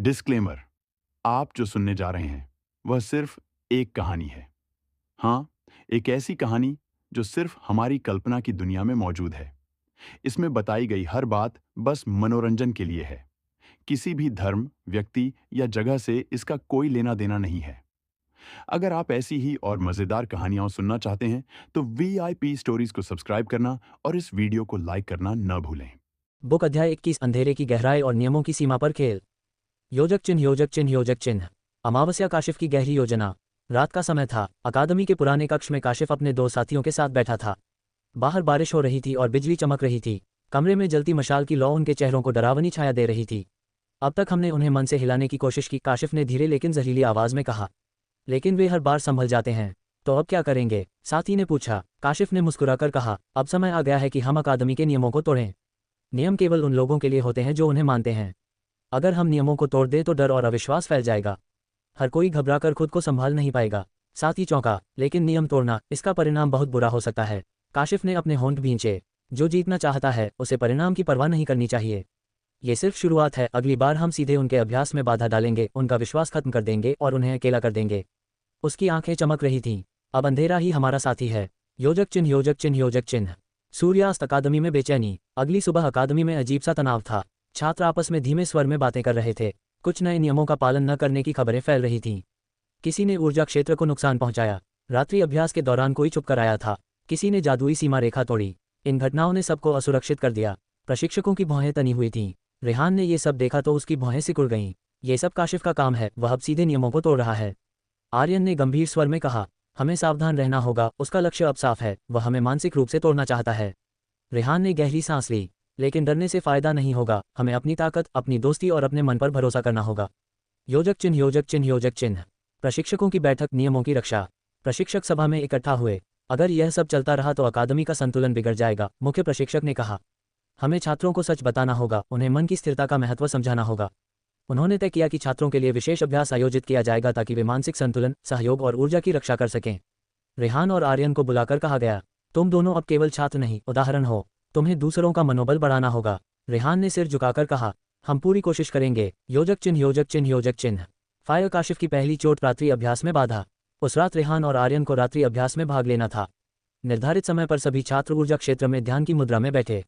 Disclaimer, आप जो सुनने जा रहे हैं वह सिर्फ एक कहानी है। हाँ, एक ऐसी कहानी जो सिर्फ हमारी कल्पना की दुनिया में मौजूद है। इसमें बताई गई हर बात बस मनोरंजन के लिए है। किसी भी धर्म, व्यक्ति या जगह से इसका कोई लेना देना नहीं है। अगर आप ऐसी ही और मजेदार कहानियां सुनना चाहते हैं तो VIP स्टोरीज को सब्सक्राइब करना और इस वीडियो को लाइक करना न भूलें। बुक अध्याय 21 अंधेरे की गहराई और नियमों की सीमा पर खेल। योजक चिन्ह योजक चिन्ह योजक चिन्ह। अमावस्या काशिफ की गहरी योजना। रात का समय था। अकादमी के पुराने कक्ष में काशिफ अपने दो साथियों के साथ बैठा था। बाहर बारिश हो रही थी और बिजली चमक रही थी। कमरे में जलती मशाल की लौ उनके चेहरों को डरावनी छाया दे रही थी। अब तक हमने उन्हें मन से हिलाने की कोशिश की, काशिफ ने धीरे लेकिन जहरीली आवाज में कहा। लेकिन वे हर बार संभल जाते हैं। तो अब क्या करेंगे? साथी ने पूछा। काशिफ ने मुस्कुराकर कहा, अब समय आ गया है कि हम अकादमी के नियमों को तोड़ें। नियम केवल उन लोगों के लिए होते हैं जो उन्हें मानते हैं। अगर हम नियमों को तोड़ दें तो डर और अविश्वास फैल जाएगा। हर कोई घबराकर खुद को संभाल नहीं पाएगा। साथी चौंका, लेकिन नियम तोड़ना, इसका परिणाम बहुत बुरा हो सकता है। काशिफ ने अपने होंठ भींचे। जो जीतना चाहता है उसे परिणाम की परवाह नहीं करनी चाहिए। ये सिर्फ शुरुआत है। अगली बार हम सीधे उनके अभ्यास में बाधा डालेंगे, उनका विश्वास खत्म कर देंगे और उन्हें अकेला कर देंगे। उसकी आंखें चमक रही थीं। अब अंधेरा ही हमारा साथी है। योजक चिन्ह योजक चिन्ह योजक चिन्ह। सूर्यास्त। अकादमी में बेचैनी। अगली सुबह अकादमी में अजीब सा तनाव था। छात्र आपस में धीमे स्वर में बातें कर रहे थे। कुछ नए नियमों का पालन न करने की खबरें फैल रही थीं। किसी ने ऊर्जा क्षेत्र को नुकसान पहुंचाया। रात्रि अभ्यास के दौरान कोई चुप कर आया था। किसी ने जादुई सीमा रेखा तोड़ी। इन घटनाओं ने सबको असुरक्षित कर दिया। प्रशिक्षकों की भौहें तनी हुई थीं। रेहान ने ये सब देखा तो उसकी भौहें सिकुड़ गईं। ये सब काशिफ का काम है, वह अब सीधे नियमों को तोड़ रहा है। आर्यन ने गंभीर स्वर में कहा, हमें सावधान रहना होगा, उसका लक्ष्य अब साफ है, वह हमें मानसिक रूप से तोड़ना चाहता है। रेहान ने गहरी सांस ली। लेकिन डरने से फायदा नहीं होगा, हमें अपनी ताकत, अपनी दोस्ती और अपने मन पर भरोसा करना होगा। योजक चिन्ह योजक चिन्ह योजक चिन्ह। प्रशिक्षकों की बैठक। नियमों की रक्षा। प्रशिक्षक सभा में इकट्ठा हुए। अगर यह सब चलता रहा तो अकादमी का संतुलन बिगड़ जाएगा, मुख्य प्रशिक्षक ने कहा। हमें छात्रों को सच बताना होगा, उन्हें मन की स्थिरता का महत्व समझाना होगा। उन्होंने तय किया कि छात्रों के लिए विशेष अभ्यास आयोजित किया जाएगा ताकि वे मानसिक संतुलन, सहयोग और ऊर्जा की रक्षा कर सकें। रेहान और आर्यन को बुलाकर कहा गया, तुम दोनों अब केवल छात्र नहीं, उदाहरण हो। तुम्हें दूसरों का मनोबल बढ़ाना होगा। रेहान ने सिर झुकाकर कहा, हम पूरी कोशिश करेंगे। योजक चिन्ह योजक चिन्ह योजक चिन्ह। फायर। काशिफ की पहली चोट। रात्रि अभ्यास में बाधा। उस रात रेहान और आर्यन को रात्रि अभ्यास में भाग लेना था। निर्धारित समय पर सभी छात्र ऊर्जा क्षेत्र में ध्यान की मुद्रा में बैठे।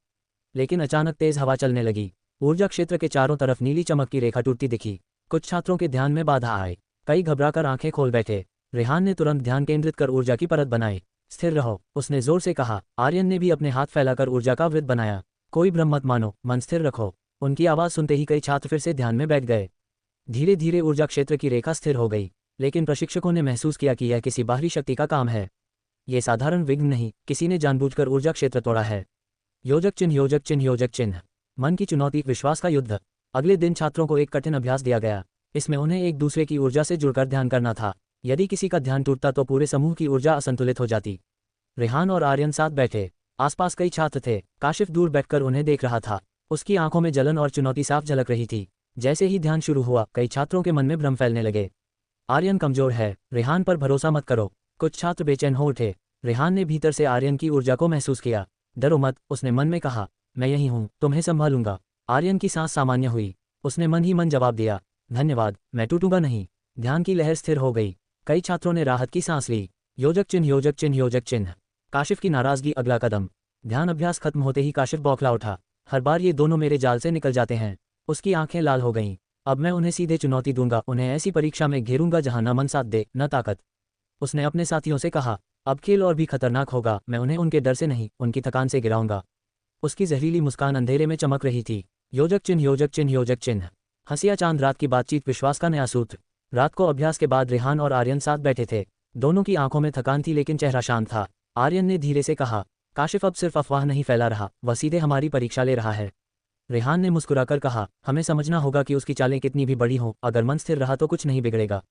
लेकिन अचानक तेज हवा चलने लगी। ऊर्जा क्षेत्र के चारों तरफ नीली चमक की रेखा टूटती दिखी। कुछ छात्रों के ध्यान में बाधा आए। कई घबराकर आंखें खोल बैठे। रेहान ने तुरंत ध्यान केंद्रित कर ऊर्जा की परत बनाई। स्थिर रहो, उसने जोर से कहा। आर्यन ने भी अपने हाथ फैलाकर ऊर्जा का वृत्त बनाया। कोई भ्रम मत मानो, मन स्थिर रखो। उनकी आवाज सुनते ही कई छात्र फिर से ध्यान में बैठ गए। धीरे धीरे ऊर्जा क्षेत्र की रेखा स्थिर हो गई। लेकिन प्रशिक्षकों ने महसूस किया कि यह किसी बाहरी शक्ति का काम है। ये साधारण विघ्न नहीं, किसी ने जानबूझकर ऊर्जा क्षेत्र तोड़ा है। योजक चिन्ह योजक चिन्ह योजक चिन्ह। मन की चुनौती। विश्वास का युद्ध। अगले दिन छात्रों को एक कठिन अभ्यास दिया गया। इसमें उन्हें एक दूसरे की ऊर्जा से जुड़कर ध्यान करना था। यदि किसी का ध्यान टूटता तो पूरे समूह की ऊर्जा असंतुलित हो जाती। रेहान और आर्यन साथ बैठे। आसपास कई छात्र थे। काशिफ दूर बैठकर उन्हें देख रहा था। उसकी आंखों में जलन और चुनौती साफ झलक रही थी। जैसे ही ध्यान शुरू हुआ, कई छात्रों के मन में भ्रम फैलने लगे। आर्यन कमजोर है, रेहान पर भरोसा मत करो। कुछ छात्र बेचैन हो उठे। रेहान ने भीतर से आर्यन की ऊर्जा को महसूस किया। डरो मत, उसने मन में कहा, मैं यही हूँ, तुम्हें संभालूंगा। आर्यन की सांस सामान्य हुई। उसने मन ही मन जवाब दिया, धन्यवाद, मैं टूटूंगा नहीं। ध्यान की लहर स्थिर हो गई। कई छात्रों ने राहत की सांस ली। योजक चिन्ह योजक चिन्ह योजक चिन्ह। काशिफ की नाराजगी। अगला कदम। ध्यान अभ्यास खत्म होते ही काशिफ बौखला उठा। हर बार ये दोनों मेरे जाल से निकल जाते हैं। उसकी आंखें लाल हो गईं। अब मैं उन्हें सीधे चुनौती दूंगा, उन्हें ऐसी परीक्षा में घेरूंगा जहां न मन साथ दे न ताकत। उसने अपने साथियों से कहा, अब खेल और भी खतरनाक होगा। मैं उन्हें उनके डर से नहीं, उनकी थकान से गिराऊंगा। उसकी जहरीली मुस्कान अंधेरे में चमक रही थी। योजक चिन्ह योजक चिन्ह योजक चिन्ह। हंसिया चांद। रात की बातचीत। विश्वास का नया सूत्र। रात को अभ्यास के बाद रेहान और आर्यन साथ बैठे थे। दोनों की आंखों में थकान थी लेकिन चेहरा शांत था। आर्यन ने धीरे से कहा, काशिफ अब सिर्फ अफवाह नहीं फैला रहा, वह सीधे हमारी परीक्षा ले रहा है। रेहान ने मुस्कुराकर कहा, हमें समझना होगा कि उसकी चालें कितनी भी बड़ी हों, अगर मन स्थिर रहा तो कुछ नहीं बिगड़ेगा।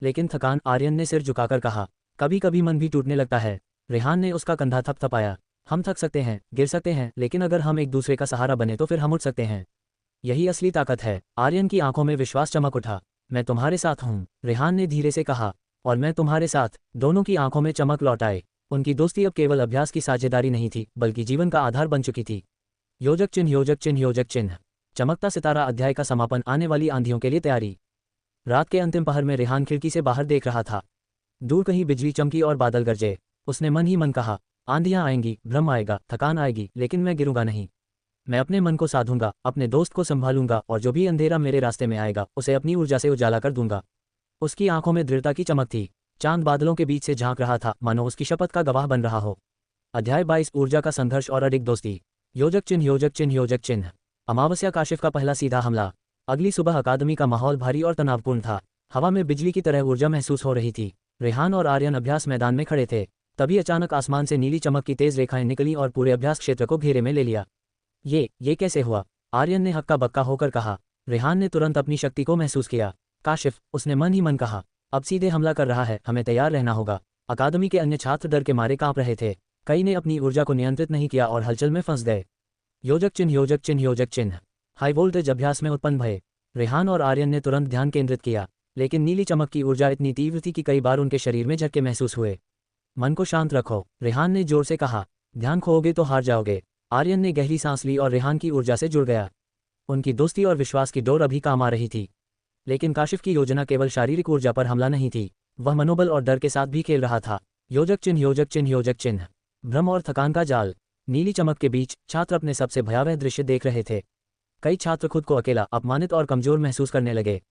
लेकिन थकान। आर्यन ने सिर झुकाकर कहा, कभी कभी मन भी टूटने लगता है। रेहान ने उसका कंधा थपथपाया। हम थक सकते हैं, गिर सकते हैं, लेकिन अगर हम एक दूसरे का सहारा बने तो फिर हम उठ सकते हैं। यही असली ताकत है। आर्यन की आंखों में विश्वास चमक उठा। मैं तुम्हारे साथ हूँ, रेहान ने धीरे से कहा। और मैं तुम्हारे साथ। दोनों की आंखों में चमक लौट आई। उनकी दोस्ती अब केवल अभ्यास की साझेदारी नहीं थी, बल्कि जीवन का आधार बन चुकी थी। योजक चिन्ह योजक चिन्ह योजक चिन्ह। चमकता सितारा अध्याय का समापन, आने वाली आंधियों के लिए तैयारी। रात के अंतिम पहर में रेहान खिड़की से बाहर देख रहा था। दूर कहीं बिजली चमकी और बादल गरजे। उसने मन ही मन कहा, आंधियां आएंगी, भ्रम आएगा, थकान आएगी, लेकिन मैं गिरूंगा नहीं। मैं अपने मन को साधूंगा, अपने दोस्त को संभालूंगा और जो भी अंधेरा मेरे रास्ते में आएगा उसे अपनी ऊर्जा से उजाला कर दूंगा। उसकी आंखों में दृढ़ता की चमक थी। चांद बादलों के बीच से झांक रहा था, मानो उसकी शपथ का गवाह बन रहा हो। अध्याय 22, ऊर्जा का संघर्ष और अडिग दोस्ती। योजक चिन्ह योजक चिन्ह योजक चिन्ह। अमावस्या काशिफ का पहला सीधा हमला। अगली सुबह अकादमी का माहौल भारी और तनावपूर्ण था। हवा में बिजली की तरह ऊर्जा महसूस हो रही थी। रेहान और आर्यन अभ्यास मैदान में खड़े थे। तभी अचानक आसमान से नीली चमक की तेज रेखाएं निकलीं और पूरे अभ्यास क्षेत्र को घेरे में ले लिया। ये कैसे हुआ? आर्यन ने हक्का बक्का होकर कहा। रेहान ने तुरंत अपनी शक्ति को महसूस किया। काशिफ, उसने मन ही मन कहा, अब सीधे हमला कर रहा है, हमें तैयार रहना होगा। अकादमी के अन्य छात्र डर के मारे कांप रहे थे। कई ने अपनी ऊर्जा को नियंत्रित नहीं किया और हलचल में फंस गए। योजक चिन्ह योजक चिन्ह योजक चिन्ह। हाई वोल्टेज अभ्यास में उत्पन्न भय। रेहान और आर्यन ने तुरंत ध्यान केंद्रित किया, लेकिन नीली चमक की ऊर्जा इतनी तीव्र थी कि कई बार उनके शरीर में झटके महसूस हुए। मन को शांत रखो, रेहान ने जोर से कहा। ध्यान खोओगे तो हार जाओगे। आर्यन ने गहरी सांस ली और रेहान की ऊर्जा से जुड़ गया। उनकी दोस्ती और विश्वास की डोर अभी काम आ रही थी। लेकिन काशिफ की योजना केवल शारीरिक ऊर्जा पर हमला नहीं थी, वह मनोबल और डर के साथ भी खेल रहा था। योजक चिन्ह योजक चिन्ह योजक चिन्ह। भ्रम और थकान का जाल। नीली चमक के बीच छात्र अपने सबसे भयावह दृश्य देख रहे थे। कई छात्र खुद को अकेला, अपमानित और कमजोर महसूस करने लगे।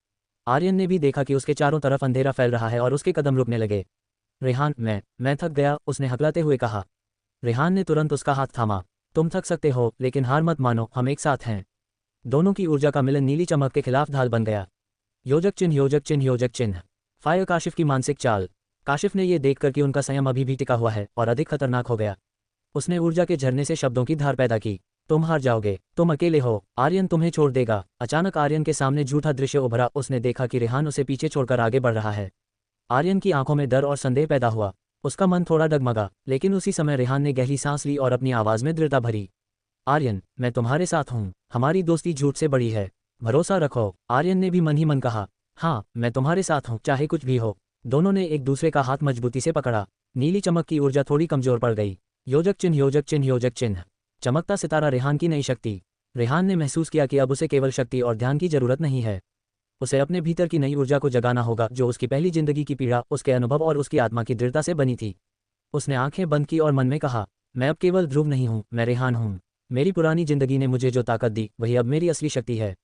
आर्यन ने भी देखा कि उसके चारों तरफ अंधेरा फैल रहा है और उसके कदम रुकने लगे। रेहान, मैं थक गया, उसने हकलाते हुए कहा। रेहान ने तुरंत उसका हाथ थामा। तुम थक सकते हो, लेकिन हार मत मानो, हम एक साथ हैं। दोनों की ऊर्जा का मिलन नीली चमक के खिलाफ ढाल बन गया। योजक चिन्ह योजक चिन्ह योजक चिन्ह। फायर काशिफ की मानसिक चाल। काशिफ ने यह देखकर कि उनका संयम अभी भी टिका हुआ है और अधिक खतरनाक हो गया। उसने ऊर्जा के झरने से शब्दों की धार पैदा की। तुम हार जाओगे, तुम अकेले हो, आर्यन तुम्हें छोड़ देगा। अचानक आर्यन के सामने झूठा दृश्य उभरा। उसने देखा कि रेहान उसे पीछे छोड़कर आगे बढ़ रहा है। आर्यन की आंखों में डर और संदेह पैदा हुआ। उसका मन थोड़ा डगमगा, लेकिन उसी समय रेहान ने गहरी सांस ली और अपनी आवाज में दृढ़ता भरी। आर्यन, मैं तुम्हारे साथ हूँ, हमारी दोस्ती झूठ से बड़ी है, भरोसा रखो। आर्यन ने भी मन ही मन कहा, हाँ, मैं तुम्हारे साथ हूँ, चाहे कुछ भी हो। दोनों ने एक दूसरे का हाथ मजबूती से पकड़ा। नीली चमक की ऊर्जा थोड़ी कमजोर पड़ गई। योजक चिन्ह योजक चिन्ह योजक चिन्ह। चमकता सितारा रेहान की नई शक्ति। रेहान ने महसूस किया कि अब उसे केवल शक्ति और ध्यान की जरूरत नहीं है। उसे अपने भीतर की नई ऊर्जा को जगाना होगा, जो उसकी पहली जिंदगी की पीड़ा, उसके अनुभव और उसकी आत्मा की दृढ़ता से बनी थी। उसने आंखें बंद की और मन में कहा, मैं अब केवल ध्रुव नहीं हूँ, मैं रेहान हूँ। मेरी पुरानी जिंदगी ने मुझे जो ताकत दी, वही अब मेरी असली शक्ति है।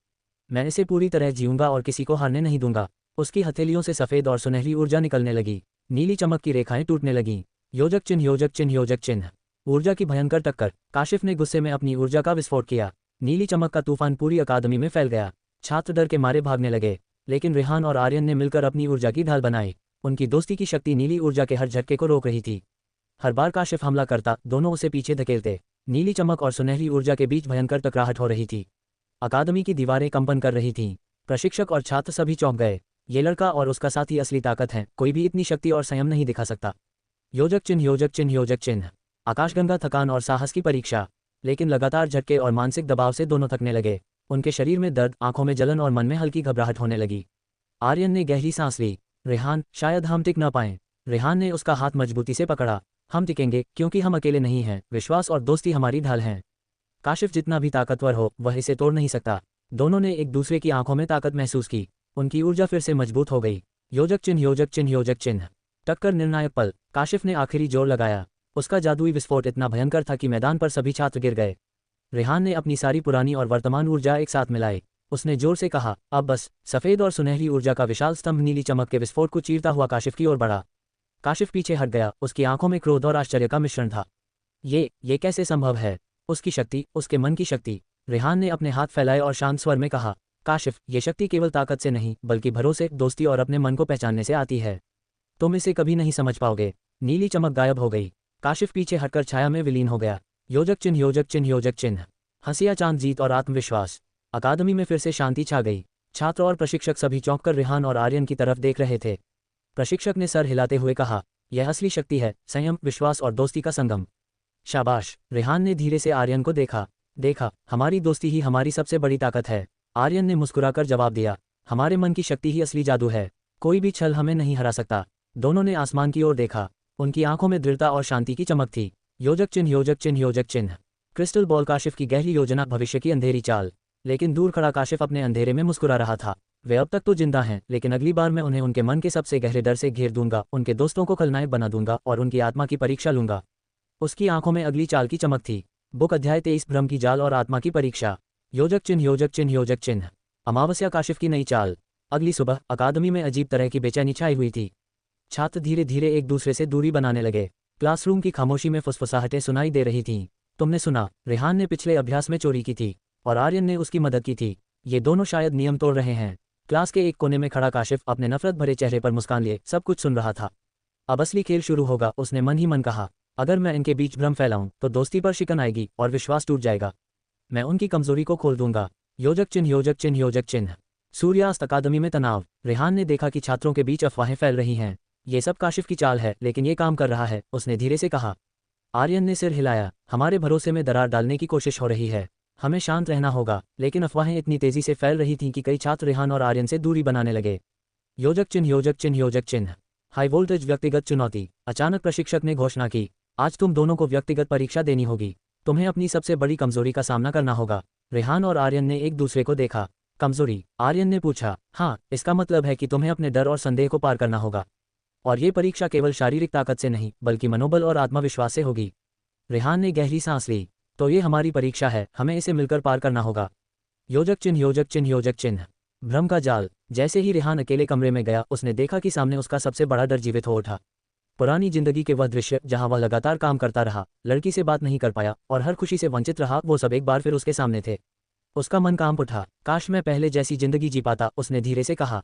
मैं इसे पूरी तरह जीऊंगा और किसी को हारने नहीं दूंगा। उसकी हथेलियों से सफेद और सुनहरी ऊर्जा निकलने लगी। नीली चमक की रेखाएं टूटने लगीं। योजक चिन्ह योजक चिन्ह योजक चिन्ह। ऊर्जा की भयंकर टक्कर। काशिफ ने गुस्से में अपनी ऊर्जा का विस्फोट किया। नीली चमक का तूफान पूरी अकादमी में फैल गया। छात्र डर के मारे भागने लगे, लेकिन रेहान और आर्यन ने मिलकर अपनी ऊर्जा की ढाल बनाई। उनकी दोस्ती की शक्ति नीली ऊर्जा के हर झटके को रोक रही थी। हर बार काशिफ हमला करता, दोनों उसे पीछे धकेलते। नीली चमक और सुनहरी ऊर्जा के बीच भयंकर टकराहट हो रही थी। अकादमी की दीवारें कंपन कर रही थीं। प्रशिक्षक और छात्र सभी चौंक गए। ये लड़का और उसका साथी असली ताकत है, कोई भी इतनी शक्ति और संयम नहीं दिखा सकता। योजक चिन्ह योजक चिन्ह योजक चिन्ह। आकाशगंगा थकान और साहस की परीक्षा। लेकिन लगातार झटके और मानसिक दबाव से दोनों थकने लगे। उनके शरीर में दर्द, आंखों में जलन और मन में हल्की घबराहट होने लगी। आर्यन ने गहरी सांस ली। रेहान, शायद हम टिक न पाएं। रेहान ने उसका हाथ मजबूती से पकड़ा। हम टिकेंगे, क्योंकि हम अकेले नहीं हैं, विश्वास और दोस्ती हमारी ढाल हैं। काशिफ जितना भी ताकतवर हो, वह इसे तोड़ नहीं सकता। दोनों ने एक दूसरे की आंखों में ताकत महसूस की। उनकी ऊर्जा फिर से मजबूत हो गई। योजक चिन्ह योजक चिन्ह योजक चिन्ह। टक्कर निर्णायक पल। काशिफ ने आखिरी जोर लगाया। उसका जादुई विस्फोट इतना भयंकर था कि मैदान पर सभी छात्र गिर गए। रेहान ने अपनी सारी पुरानी और वर्तमान ऊर्जा एक साथ मिलाई। उसने जोर से कहा, अब बस। सफेद और सुनहरी ऊर्जा का विशाल स्तंभ नीली चमक के विस्फोट को चीरता हुआ काशिफ की ओर बढ़ा। काशिफ पीछे हट गया। उसकी आंखों में क्रोध और आश्चर्य का मिश्रण था। ये कैसे संभव है? उसकी शक्ति, उसके मन की शक्ति। रेहान ने अपने हाथ फैलाए और शांत स्वर में कहा, काशिफ, ये शक्ति केवल ताकत से नहीं, बल्कि भरोसे, दोस्ती और अपने मन को पहचानने से आती है। तुम इसे कभी नहीं समझ पाओगे। नीली चमक गायब हो गई। काशिफ पीछे हटकर छाया में विलीन हो गया। योजक चिन्ह योजक चिन्ह योजक चिन्ह। हंसिया चांद, जीत और आत्मविश्वास। अकादमी में फिर से शांति छा गई। छात्र और प्रशिक्षक सभी चौंककर रेहान और आर्यन की तरफ देख रहे थे। प्रशिक्षक ने सर हिलाते हुए कहा, यह असली शक्ति है, संयम, विश्वास और दोस्ती का संगम। शाबाश। रेहान ने धीरे से आर्यन को देखा, हमारी दोस्ती ही हमारी सबसे बड़ी ताकत है। आर्यन ने मुस्कुराकर जवाब दिया, हमारे मन की शक्ति ही असली जादू है, कोई भी छल हमें नहीं हरा सकता। दोनों ने आसमान की ओर देखा। उनकी आंखों में दृढ़ता और शांति की चमक थी। योजक चिन्ह योजक चिन्ह योजक चिन्ह। Crystal ball. काशिफ की गहरी योजना, भविष्य की अंधेरी चाल। लेकिन दूर खड़ा काशिफ अपने अंधेरे में मुस्कुरा रहा था। वे अब तक तो जिंदा हैं, लेकिन अगली बार मैं उन्हें उनके मन के सबसे गहरे डर से घेर दूंगा, उनके दोस्तों को खलनायक बना दूंगा और उनकी आत्मा की परीक्षा लूंगा। उसकी आंखों में अगली चाल की चमक थी। बुक अध्याय 23 भ्रम की जाल और आत्मा की परीक्षा। योजक चिन्ह योजक चिन्ह योजक चिन्ह। अमावस्या काशिफ की नई चाल। अगली सुबह अकादमी में अजीब तरह की बेचैनी छाई हुई थी। छात्र धीरे धीरे एक दूसरे से दूरी बनाने लगे। क्लासरूम की खामोशी में फुसफुसाहटें सुनाई दे रही थीं। तुमने सुना, रेहान ने पिछले अभ्यास में चोरी की थी और आर्यन ने उसकी मदद की थी। ये दोनों शायद नियम तोड़ रहे हैं। क्लास के एक कोने में खड़ा काशिफ अपने नफरत भरे चेहरे पर मुस्कान लिए सब कुछ सुन रहा था। अब असली खेल शुरू होगा, उसने मन ही मन कहा। अगर मैं इनके बीच भ्रम फैलाऊं तो दोस्ती पर शिकन आएगी और विश्वास टूट जाएगा। मैं उनकी कमजोरी को खोल दूंगा। योजक चिन्ह योजक चिन्ह योजक चिन्ह। सूर्यास्त अकादमी में तनाव। रेहान ने देखा कि छात्रों के बीच अफवाहें फैल रही हैं। ये सब काशिफ की चाल है, लेकिन ये काम कर रहा है, उसने धीरे से कहा। आर्यन ने सिर हिलाया। हमारे भरोसे में दरार डालने की कोशिश हो रही है। हमें शांत रहना होगा। लेकिन अफवाहें इतनी तेजी से फैल रही थीं कि कई छात्र रेहान और आर्यन से दूरी बनाने लगे। योजक चिन्ह योजक चिन्ह योजक चिन्ह। हाई वोल्टेज व्यक्तिगत चुनौती। अचानक प्रशिक्षक ने घोषणा की, आज तुम दोनों को व्यक्तिगत परीक्षा देनी होगी। तुम्हें अपनी सबसे बड़ी कमजोरी का सामना करना होगा। रेहान और आर्यन ने एक दूसरे को देखा। कमजोरी? आर्यन ने पूछा। हाँ, इसका मतलब है कि तुम्हें अपने डर और संदेह को पार करना होगा। और ये परीक्षा केवल शारीरिक ताकत से नहीं, बल्कि मनोबल और आत्मविश्वास से होगी। रेहान ने गहरी सांस ली। तो ये हमारी परीक्षा है, हमें इसे मिलकर पार करना होगा। योजक चिन्ह योजक चिन्ह योजक चिन्ह। भ्रम का जाल। जैसे ही रेहान अकेले कमरे में गया, उसने देखा कि सामने उसका सबसे बड़ा डर जीवित हो उठा। पुरानी जिंदगी के वह दृश्य जहां वह लगातार काम करता रहा, लड़की से बात नहीं कर पाया और हर खुशी से वंचित रहा, वो सब एक बार फिर उसके सामने थे। उसका मन कांप उठा। काश मैं पहले जैसी जिंदगी जी पाता, उसने धीरे से कहा।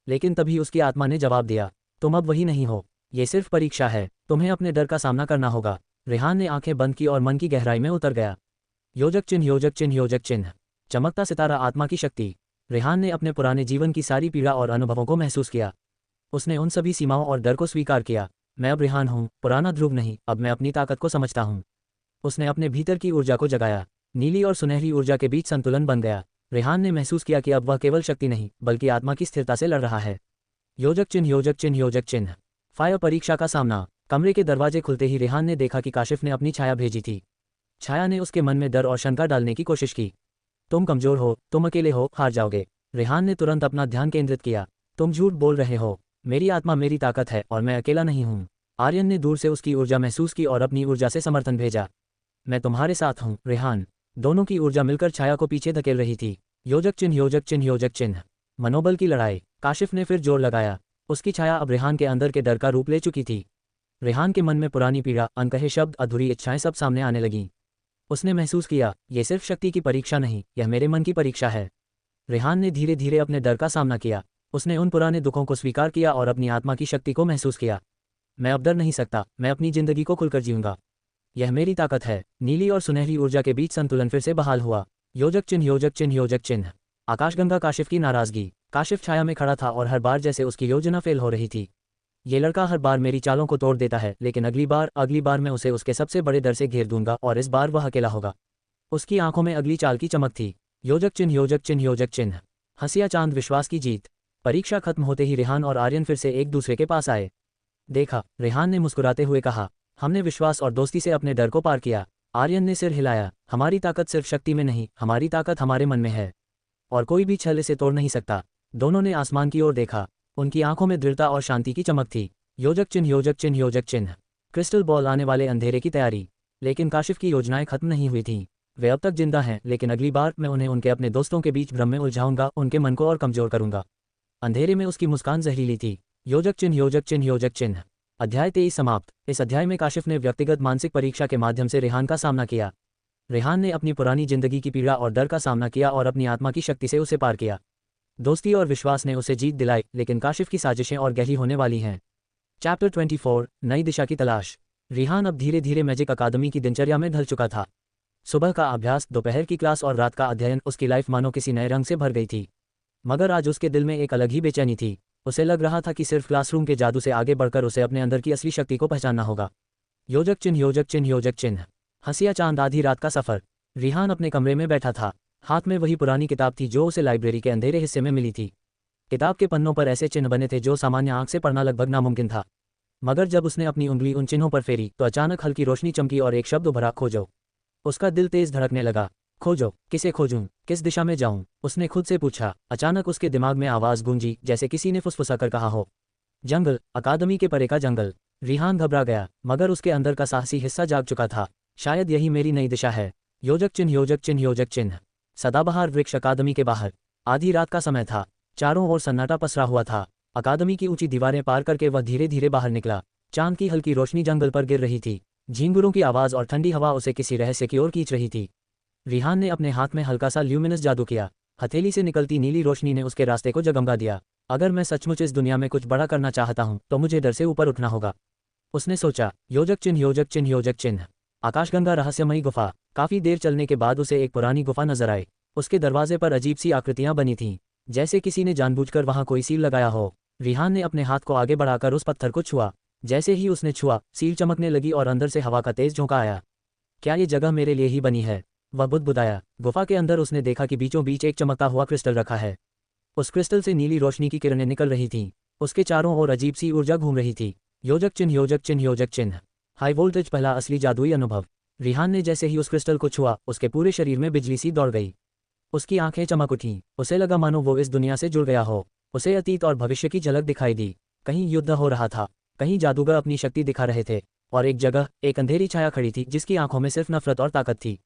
लेकिन तभी उसकी आत्मा ने जवाब दिया, तुम अब वही नहीं हो। ये सिर्फ परीक्षा है, तुम्हें अपने डर का सामना करना होगा। रेहान ने आंखें बंद की और मन की गहराई में उतर गया। योजक चिन्ह योजक चिन्ह योजक चिन्ह। चमकता सितारा आत्मा की शक्ति। रेहान ने अपने पुराने जीवन की सारी पीड़ा और अनुभवों को महसूस किया। उसने उन सभी सीमाओं और डर को स्वीकार किया। मैं अब रेहान हूँ, पुराना ध्रुव नहीं, अब मैं अपनी ताकत को समझता हूँ। उसने अपने भीतर की ऊर्जा को जगाया। नीली और सुनहरी ऊर्जा के बीच संतुलन बन गया। रेहान ने महसूस किया कि अब वह केवल शक्ति नहीं, बल्कि आत्मा की स्थिरता से लड़ रहा है। योजक चिन्ह योजक चिन्ह योजक चिन्ह। फायर परीक्षा का सामना। कमरे के दरवाजे खुलते ही रेहान ने देखा कि काशिफ ने अपनी छाया भेजी थी। छाया ने उसके मन में डर और शंका डालने की कोशिश की। तुम कमजोर हो, तुम अकेले हो, हार जाओगे। रेहान ने तुरंत अपना ध्यान केंद्रित किया। तुम झूठ बोल रहे हो, मेरी आत्मा मेरी ताकत है और मैं अकेला नहीं हूँ। आर्यन ने दूर से उसकी ऊर्जा महसूस की और अपनी ऊर्जा से समर्थन भेजा। मैं तुम्हारे साथ हूँ, रेहान। दोनों की ऊर्जा मिलकर छाया को पीछे धकेल रही थी। योजक चिन्ह योजक चिन्ह योजक चिन्ह। मनोबल की लड़ाई। काशिफ ने फिर जोर लगाया। उसकी छाया अब रेहान के अंदर के डर का रूप ले चुकी थी। रेहान के मन में पुरानी पीड़ा, अनकहे शब्द, अधूरी इच्छाएं सब सामने आने लगीं। उसने महसूस किया, ये सिर्फ शक्ति की परीक्षा नहीं, यह मेरे मन की परीक्षा है। रेहान ने धीरे धीरे अपने डर का सामना किया। उसने उन पुराने दुखों को स्वीकार किया और अपनी आत्मा की शक्ति को महसूस किया। मैं अब डर नहीं सकता, मैं अपनी जिंदगी को खुलकर जीऊंगा। यह मेरी ताकत है। नीली और सुनहरी ऊर्जा के बीच संतुलन फिर से बहाल हुआ। योजक चिन्ह योजक चिन्ह योजक चिन्ह। आकाशगंगा काशिफ की नाराजगी। काशिफ छाया में खड़ा था और हर बार जैसे उसकी योजना फेल हो रही थी। ये लड़का हर बार मेरी चालों को तोड़ देता है, लेकिन अगली बार मैं उसे उसके सबसे बड़े डर से घेर दूंगा और इस बार वह अकेला होगा। उसकी आंखों में अगली चाल की चमक थी। योजक चिन्ह योजक चिन्ह योजक चिन्ह। हंसिया चांद विश्वास की जीत। परीक्षा खत्म होते ही रेहान और आर्यन फिर से एक दूसरे के पास आए। देखा, रेहान ने मुस्कुराते हुए कहा, हमने विश्वास और दोस्ती से अपने डर को पार किया। आर्यन ने सिर हिलाया। हमारी ताकत सिर्फ शक्ति में नहीं, हमारी ताकत हमारे मन में है और कोई भी छल इसे तोड़ नहीं सकता। दोनों ने आसमान की ओर देखा। उनकी आंखों में दृढ़ता और शांति की चमक थी। योजक चिन्ह योजक चिन्ह योजक चिन्ह। क्रिस्टल बॉल आने वाले अंधेरे की तैयारी। लेकिन काशिफ की योजनाएं खत्म नहीं हुई थीं। वे अब तक जिंदा हैं, लेकिन अगली बार मैं उन्हें उनके अपने दोस्तों के बीच भ्रम में उलझाऊंगा, उनके मन को और कमजोर करूंगा। अंधेरे में उसकी मुस्कान जहरीली थी। योजक चिन्ह योजक चिन्ह योजक चिन्ह। अध्याय 23 समाप्त। इस अध्याय में काशिफ ने व्यक्तिगत मानसिक परीक्षा के माध्यम से रेहान का सामना किया। रेहान ने अपनी पुरानी जिंदगी की पीड़ा और डर का सामना किया और अपनी आत्मा की शक्ति से उसे पार किया। दोस्ती और विश्वास ने उसे जीत दिलाई, लेकिन काशिफ की साजिशें और गहरी होने वाली हैं। चैप्टर 24 नई दिशा की तलाश। रेहान अब धीरे धीरे मैजिक अकादमी की दिनचर्या में ढल चुका था। सुबह का अभ्यास, दोपहर की क्लास और रात का अध्ययन, उसकी लाइफ मानो किसी नए रंग से भर गई थी। मगर आज उसके दिल में एक अलग ही बेचैनी थी। उसे लग रहा था कि सिर्फ क्लासरूम के जादू से आगे बढ़कर उसे अपने अंदर की असली शक्ति को पहचानना होगा। योजक चिन्ह योजक चिन्ह योजक चिन्ह। हंसिया चांद आधी रात का सफर। रेहान अपने कमरे में बैठा था। हाथ में वही पुरानी किताब थी जो उसे लाइब्रेरी के अंधेरे हिस्से में मिली थी। किताब के पन्नों पर ऐसे चिन्ह बने थे जो सामान्य आंख से पढ़ना लगभग नामुमकिन था। मगर जब उसने अपनी उंगली उन चिन्हों पर फेरी तो अचानक हल्की रोशनी चमकी और एक शब्द उभरा, खोजो। उसका दिल तेज धड़कने लगा। खोजो, किसे खोजूं, किस दिशा में जाऊं, उसने खुद से पूछा। अचानक उसके दिमाग में आवाज गूंजी, जैसे किसी ने फुसफुसा कर कहा हो। जंगल, अकादमी के परे का जंगल। रिहान घबरा गया, मगर उसके अंदर का साहसी हिस्सा जाग चुका था। शायद यही मेरी नई दिशा है। योजक चिन्ह, योजक चिन्ह, योजक चिन्ह। सदाबहार वृक्ष अकादमी के बाहर। आधी रात का समय था। चारों ओर सन्नाटा पसरा हुआ था। अकादमी की ऊंची दीवारें पार करके वह धीरे धीरे बाहर निकला। चांद की हल्की रोशनी जंगल पर गिर रही थी। झींगुरों की आवाज और ठंडी हवा उसे किसी रहस्य की ओर खींच रही थी। रिहान ने अपने हाथ में हल्का सा ल्यूमिनस जादू किया। हथेली से निकलती नीली रोशनी ने उसके रास्ते को जगमगा दिया। अगर मैं सचमुच इस दुनिया में कुछ बड़ा करना चाहता हूं तो मुझे डर से ऊपर उठना होगा, उसने सोचा। योजक चिन्ह, योजक चिन्ह, योजक चिन्ह। आकाशगंगा रहस्यमयी गुफा। काफी देर चलने के बाद उसे एक पुरानी गुफा नजर आई। उसके दरवाजे पर अजीब सी आकृतियां बनी थीं, जैसे किसी ने जानबूझकर वहां कोई सील लगाया हो। रिहान ने अपने हाथ को आगे बढ़ाकर उस पत्थर को छुआ। जैसे ही उसने छुआ, सील चमकने लगी और अंदर से हवा का तेज झोंका आया। क्या ये जगह मेरे लिए ही बनी है? वह बुदबुदाया। गुफा के अंदर उसने देखा कि बीचों बीच एक चमकता हुआ क्रिस्टल रखा है। उस क्रिस्टल से नीली रोशनी की किरणें निकल रही थीं। उसके चारों ओर अजीब सी ऊर्जा घूम रही थी। योजक चिन्ह, योजक चिन्ह, योजक चिन्ह। हाई वोल्टेज, पहला असली जादुई अनुभव। रिहान ने जैसे ही उस क्रिस्टल को छुआ, उसके पूरे शरीर में बिजली सी दौड़ गई। उसकी आंखें चमक उठीं। उसे लगा मानो वो इस दुनिया से जुड़ गया हो। उसे अतीत और भविष्य की झलक दिखाई दी। कहीं युद्ध हो रहा था, कहीं जादूगर अपनी शक्ति दिखा रहे थे, और एक जगह एक अंधेरी छाया खड़ी थी जिसकी आंखों में सिर्फ नफरत और ताकत थी।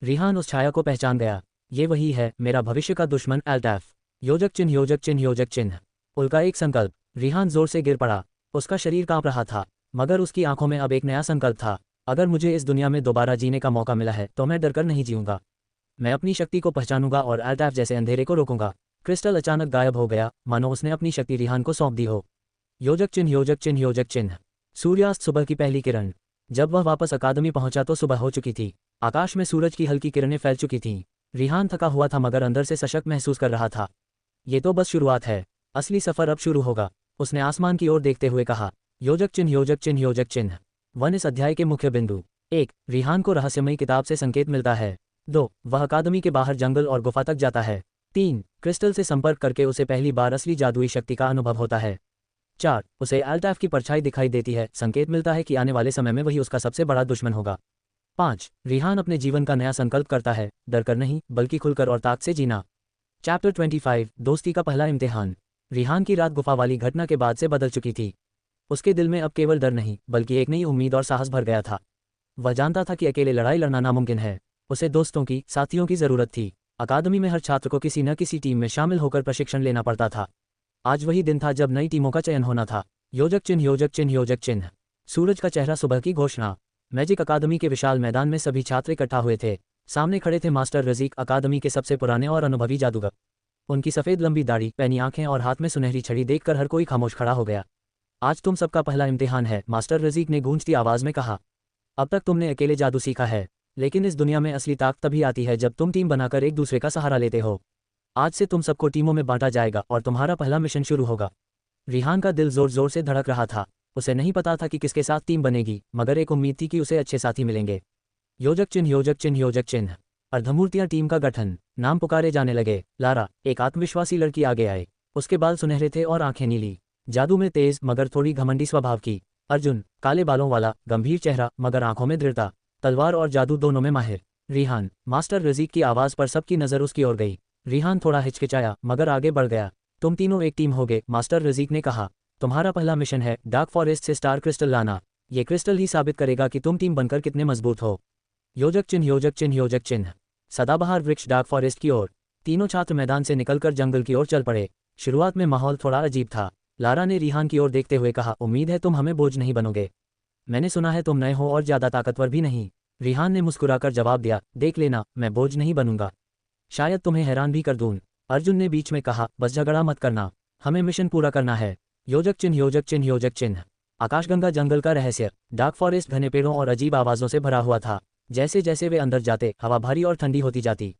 रिहान उस छाया को पहचान गया। ये वही है, मेरा भविष्य का दुश्मन एल्टैफ। योजक चिन्ह, योजक चिन्ह, योजक चिन्ह। उल्का एक संकल्प। रिहान जोर से गिर पड़ा। उसका शरीर कांप रहा था, मगर उसकी आंखों में अब एक नया संकल्प था। अगर मुझे इस दुनिया में दोबारा जीने का मौका मिला है तो मैं डरकर नहीं जीऊंगा। मैं अपनी शक्ति को पहचानूंगा और एल्टैफ जैसे अंधेरे को रोकूंगा। क्रिस्टल अचानक गायब हो गया, मानो उसने अपनी शक्ति रिहान को सौंप दी हो। योजक चिन्ह, योजक चिन्ह, योजक चिन्ह। सूर्यास्त, सुबह की पहली किरण। जब वह वापस अकादमी पहुंचा तो सुबह हो चुकी थी। आकाश में सूरज की हल्की किरणें फैल चुकी थीं। रिहान थका हुआ था मगर अंदर से सशक्त महसूस कर रहा था। ये तो बस शुरुआत है, असली सफर अब शुरू होगा, उसने आसमान की ओर देखते हुए कहा। योजक चिन्ह, योजक चिन्ह, योजक चिन्ह। 1 इस अध्याय के मुख्य बिंदु। 1 रिहान को रहस्यमयी किताब से संकेत मिलता है। 2 वह अकादमी के बाहर जंगल और गुफा तक जाता है। 3 क्रिस्टल से संपर्क करके उसे पहली बार असली जादुई शक्ति का अनुभव होता है। 4 उसे एल्टैफ की परछाई दिखाई देती है, संकेत मिलता है कि आने वाले समय में वही उसका सबसे बड़ा दुश्मन होगा। 5 रिहान अपने जीवन का नया संकल्प करता है, डरकर नहीं बल्कि खुलकर और ताकत से जीना। चैप्टर 25 दोस्ती का पहला इम्तिहान। रिहान की रात गुफा वाली घटना के बाद से बदल चुकी थी। उसके दिल में अब केवल डर नहीं बल्कि एक नई उम्मीद और साहस भर गया था। वह जानता था कि अकेले लड़ाई लड़ना नामुमकिन है। उसे दोस्तों की, साथियों की जरूरत थी। अकादमी में हर छात्र को किसी न किसी टीम में शामिल होकर प्रशिक्षण लेना पड़ता था। आज वही दिन था जब नई टीमों का चयन होना था। योजक चिन्ह, योजक चिन्ह, योजक चिन्ह। सूरज का चेहरा, सुबह की घोषणा। मैजिक अकादमी के विशाल मैदान में सभी छात्र इकट्ठा हुए थे। सामने खड़े थे मास्टर रज़ीक, अकादमी के सबसे पुराने और अनुभवी जादूगर। उनकी सफ़ेद लंबी दाढ़ी, पैनी आंखें और हाथ में सुनहरी छड़ी देखकर हर कोई खामोश खड़ा हो गया। आज तुम सबका पहला इम्तिहान है, मास्टर रज़ीक ने गूंजती आवाज़ में कहा। अब तक तुमने अकेले जादू सीखा है, लेकिन इस दुनिया में असली ताकत तभी आती है जब तुम टीम बनाकर एक दूसरे का सहारा लेते हो। आज से तुम सबको टीमों में बांटा जाएगा और तुम्हारा पहला मिशन शुरू होगा। रिहान का दिल जोर जोर से धड़क रहा था। उसे नहीं पता था कि किसके साथ टीम बनेगी, मगर एक उम्मीद थी कि उसे अच्छे साथी मिलेंगे। योजक चिन्ह, योजक चिन्ह, योजक चिन्ह। अर्धमूर्तियां टीम का गठन। नाम पुकारे जाने लगे। लारा, एक आत्मविश्वासी लड़की आगे आए। उसके बाल सुनहरे थे और आंखें नीली, जादू में तेज मगर थोड़ी घमंडी स्वभाव की। अर्जुन, काले बालों वाला, गंभीर चेहरा मगर आंखों में दृढ़ता, तलवार और जादू दोनों में माहिर। रिहान, मास्टर रज़ीक की आवाज़ पर सबकी नज़र उसकी ओर गई। रिहान थोड़ा हिचकिचाया मगर आगे बढ़ गया। तुम तीनों एक टीम होगे, मास्टर रज़ीक ने कहा। तुम्हारा पहला मिशन है डार्क फॉरेस्ट से स्टार क्रिस्टल लाना। ये क्रिस्टल ही साबित करेगा कि तुम टीम बनकर कितने मजबूत हो। योजक चिन्ह, योजक चिन्ह, योजक चिन्ह। सदाबहार वृक्ष, डार्क फॉरेस्ट की ओर। तीनों छात्र मैदान से निकलकर जंगल की ओर चल पड़े। शुरुआत में माहौल थोड़ा अजीब था। लारा ने रिहान की ओर देखते हुए कहा, उम्मीद है तुम हमें बोझ नहीं बनोगे। मैंने सुना है तुम नए हो और ज़्यादा ताकतवर भी नहीं। रिहान ने मुस्कुराकर जवाब दिया, देख लेना, मैं बोझ नहीं बनूंगा। शायद तुम्हें हैरान भी कर दूं। अर्जुन ने बीच में कहा, बस झगड़ा मत करना, हमें मिशन पूरा करना है। योजक चिन्ह, योजक चिन्ह, योजक चिन्ह। आकाशगंगा जंगल का रहस्य। डार्क फॉरेस्ट घने पेड़ों और अजीब आवाज़ों से भरा हुआ था। जैसे जैसे वे अंदर जाते, हवा भारी और ठंडी होती जाती।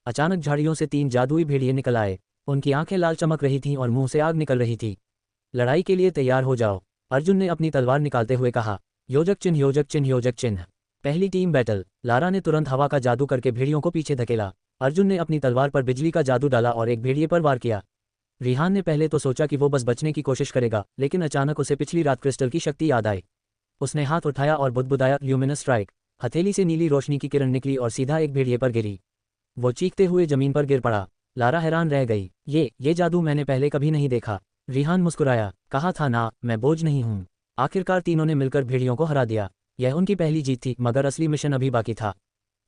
अचानक झाड़ियों से 3 जादुई भेड़िए निकल आए। उनकी आंखें लाल चमक रही थीं और मुंह से आग निकल रही थी। लड़ाई के लिए तैयार हो जाओ, अर्जुन ने अपनी तलवार निकालते हुए कहा। योजक चिन्ह, योजक चिन्ह, योजक चिन्ह। पहली टीम बैटल। लारा ने तुरंत हवा का जादू करके भेड़ियों को पीछे धकेला। अर्जुन ने अपनी तलवार पर बिजली का जादू डाला और एक भेड़िए पर वार किया। रिहान ने पहले तो सोचा कि वो बस बचने की कोशिश करेगा, लेकिन अचानक उसे पिछली रात क्रिस्टल की शक्ति याद आई। उसने हाथ उठाया और बुदबुदाया, ल्यूमिनस स्ट्राइक। हथेली से नीली रोशनी की किरण निकली और सीधा एक भेड़िए पर गिरी। वो चीखते हुए जमीन पर गिर पड़ा। लारा हैरान रह गई। ये जादू मैंने पहले कभी नहीं देखा। रिहान मुस्कुराया, कहा था ना मैं बोझ नहीं हूँ। आखिरकार तीनों ने मिलकर भेड़ियों को हरा दिया। यह उनकी पहली जीत थी, मगर असली मिशन अभी बाकी था।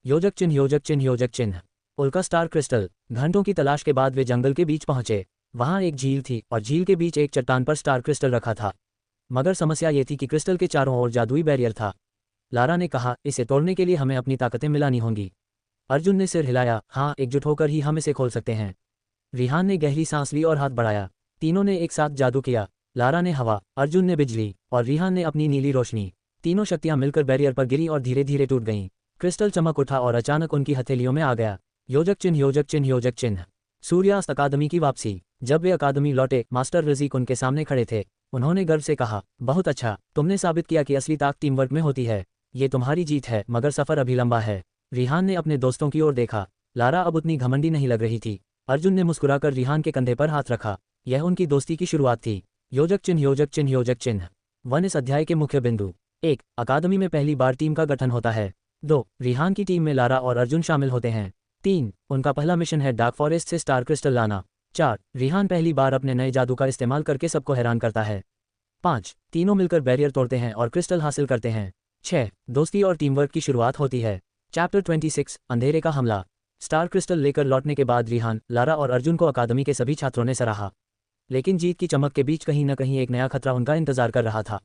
योजक चिन्ह योजक चिन्ह योजक चिन्ह। उल्का स्टार क्रिस्टल। घंटों की तलाश के बाद वे जंगल के बीच पहुंचे। वहां एक झील थी और झील के बीच एक चट्टान पर स्टार क्रिस्टल रखा था। मगर समस्या ये थी कि क्रिस्टल के चारों ओर जादुई बैरियर था। लारा ने कहा, इसे तोड़ने के लिए हमें अपनी ताकतें मिलानी होंगी। अर्जुन ने सिर हिलाया, हाँ, एकजुट होकर ही हम इसे खोल सकते हैं। रिहान ने गहरी सांस ली और हाथ बढ़ाया। तीनों ने एक साथ जादू किया। लारा ने हवा, अर्जुन ने बिजली और रिहान ने अपनी नीली रोशनी। तीनों शक्तियां मिलकर बैरियर पर गिरी और धीरे धीरे टूट गईं। क्रिस्टल चमक उठा और अचानक उनकी हथेलियों में आ गया। योजक चिन्ह योजक चिन्ह योजक चिन्ह। सूर्यास्त अकादमी की वापसी। जब वे अकादमी लौटे, मास्टर रज़ीक उनके सामने खड़े थे। उन्होंने गर्व से कहा, बहुत अच्छा, तुमने साबित किया कि असली ताकत टीम वर्क में होती है। ये तुम्हारी जीत है, मगर सफर अभी लंबा है। रिहान ने अपने दोस्तों की ओर देखा। लारा अब उतनी घमंडी नहीं लग रही थी। अर्जुन ने मुस्कुराकर रिहान के कंधे पर हाथ रखा। यह उनकी दोस्ती की शुरुआत थी। योजक चिन्ह योजक चिन्ह योजक चिन्ह। 1 इस अध्याय के मुख्य बिंदु। 1 अकादमी में पहली बार टीम का गठन होता है। 2 रिहान की टीम में लारा और अर्जुन शामिल होते हैं। 3 उनका पहला मिशन है डार्क फॉरेस्ट से स्टार क्रिस्टल लाना। 4 रिहान पहली बार अपने नए जादू का इस्तेमाल करके सबको हैरान करता है। 5 तीनों मिलकर बैरियर तोड़ते हैं और क्रिस्टल हासिल करते हैं। 6 दोस्ती और टीम वर्क की शुरुआत होती है। चैप्टर 26 अंधेरे का हमला। स्टार क्रिस्टल लेकर लौटने के बाद रिहान, लारा और अर्जुन को अकादमी के सभी छात्रों ने सराहा। लेकिन जीत की चमक के बीच कहीं न कहीं एक नया खतरा उनका इंतजार कर रहा था।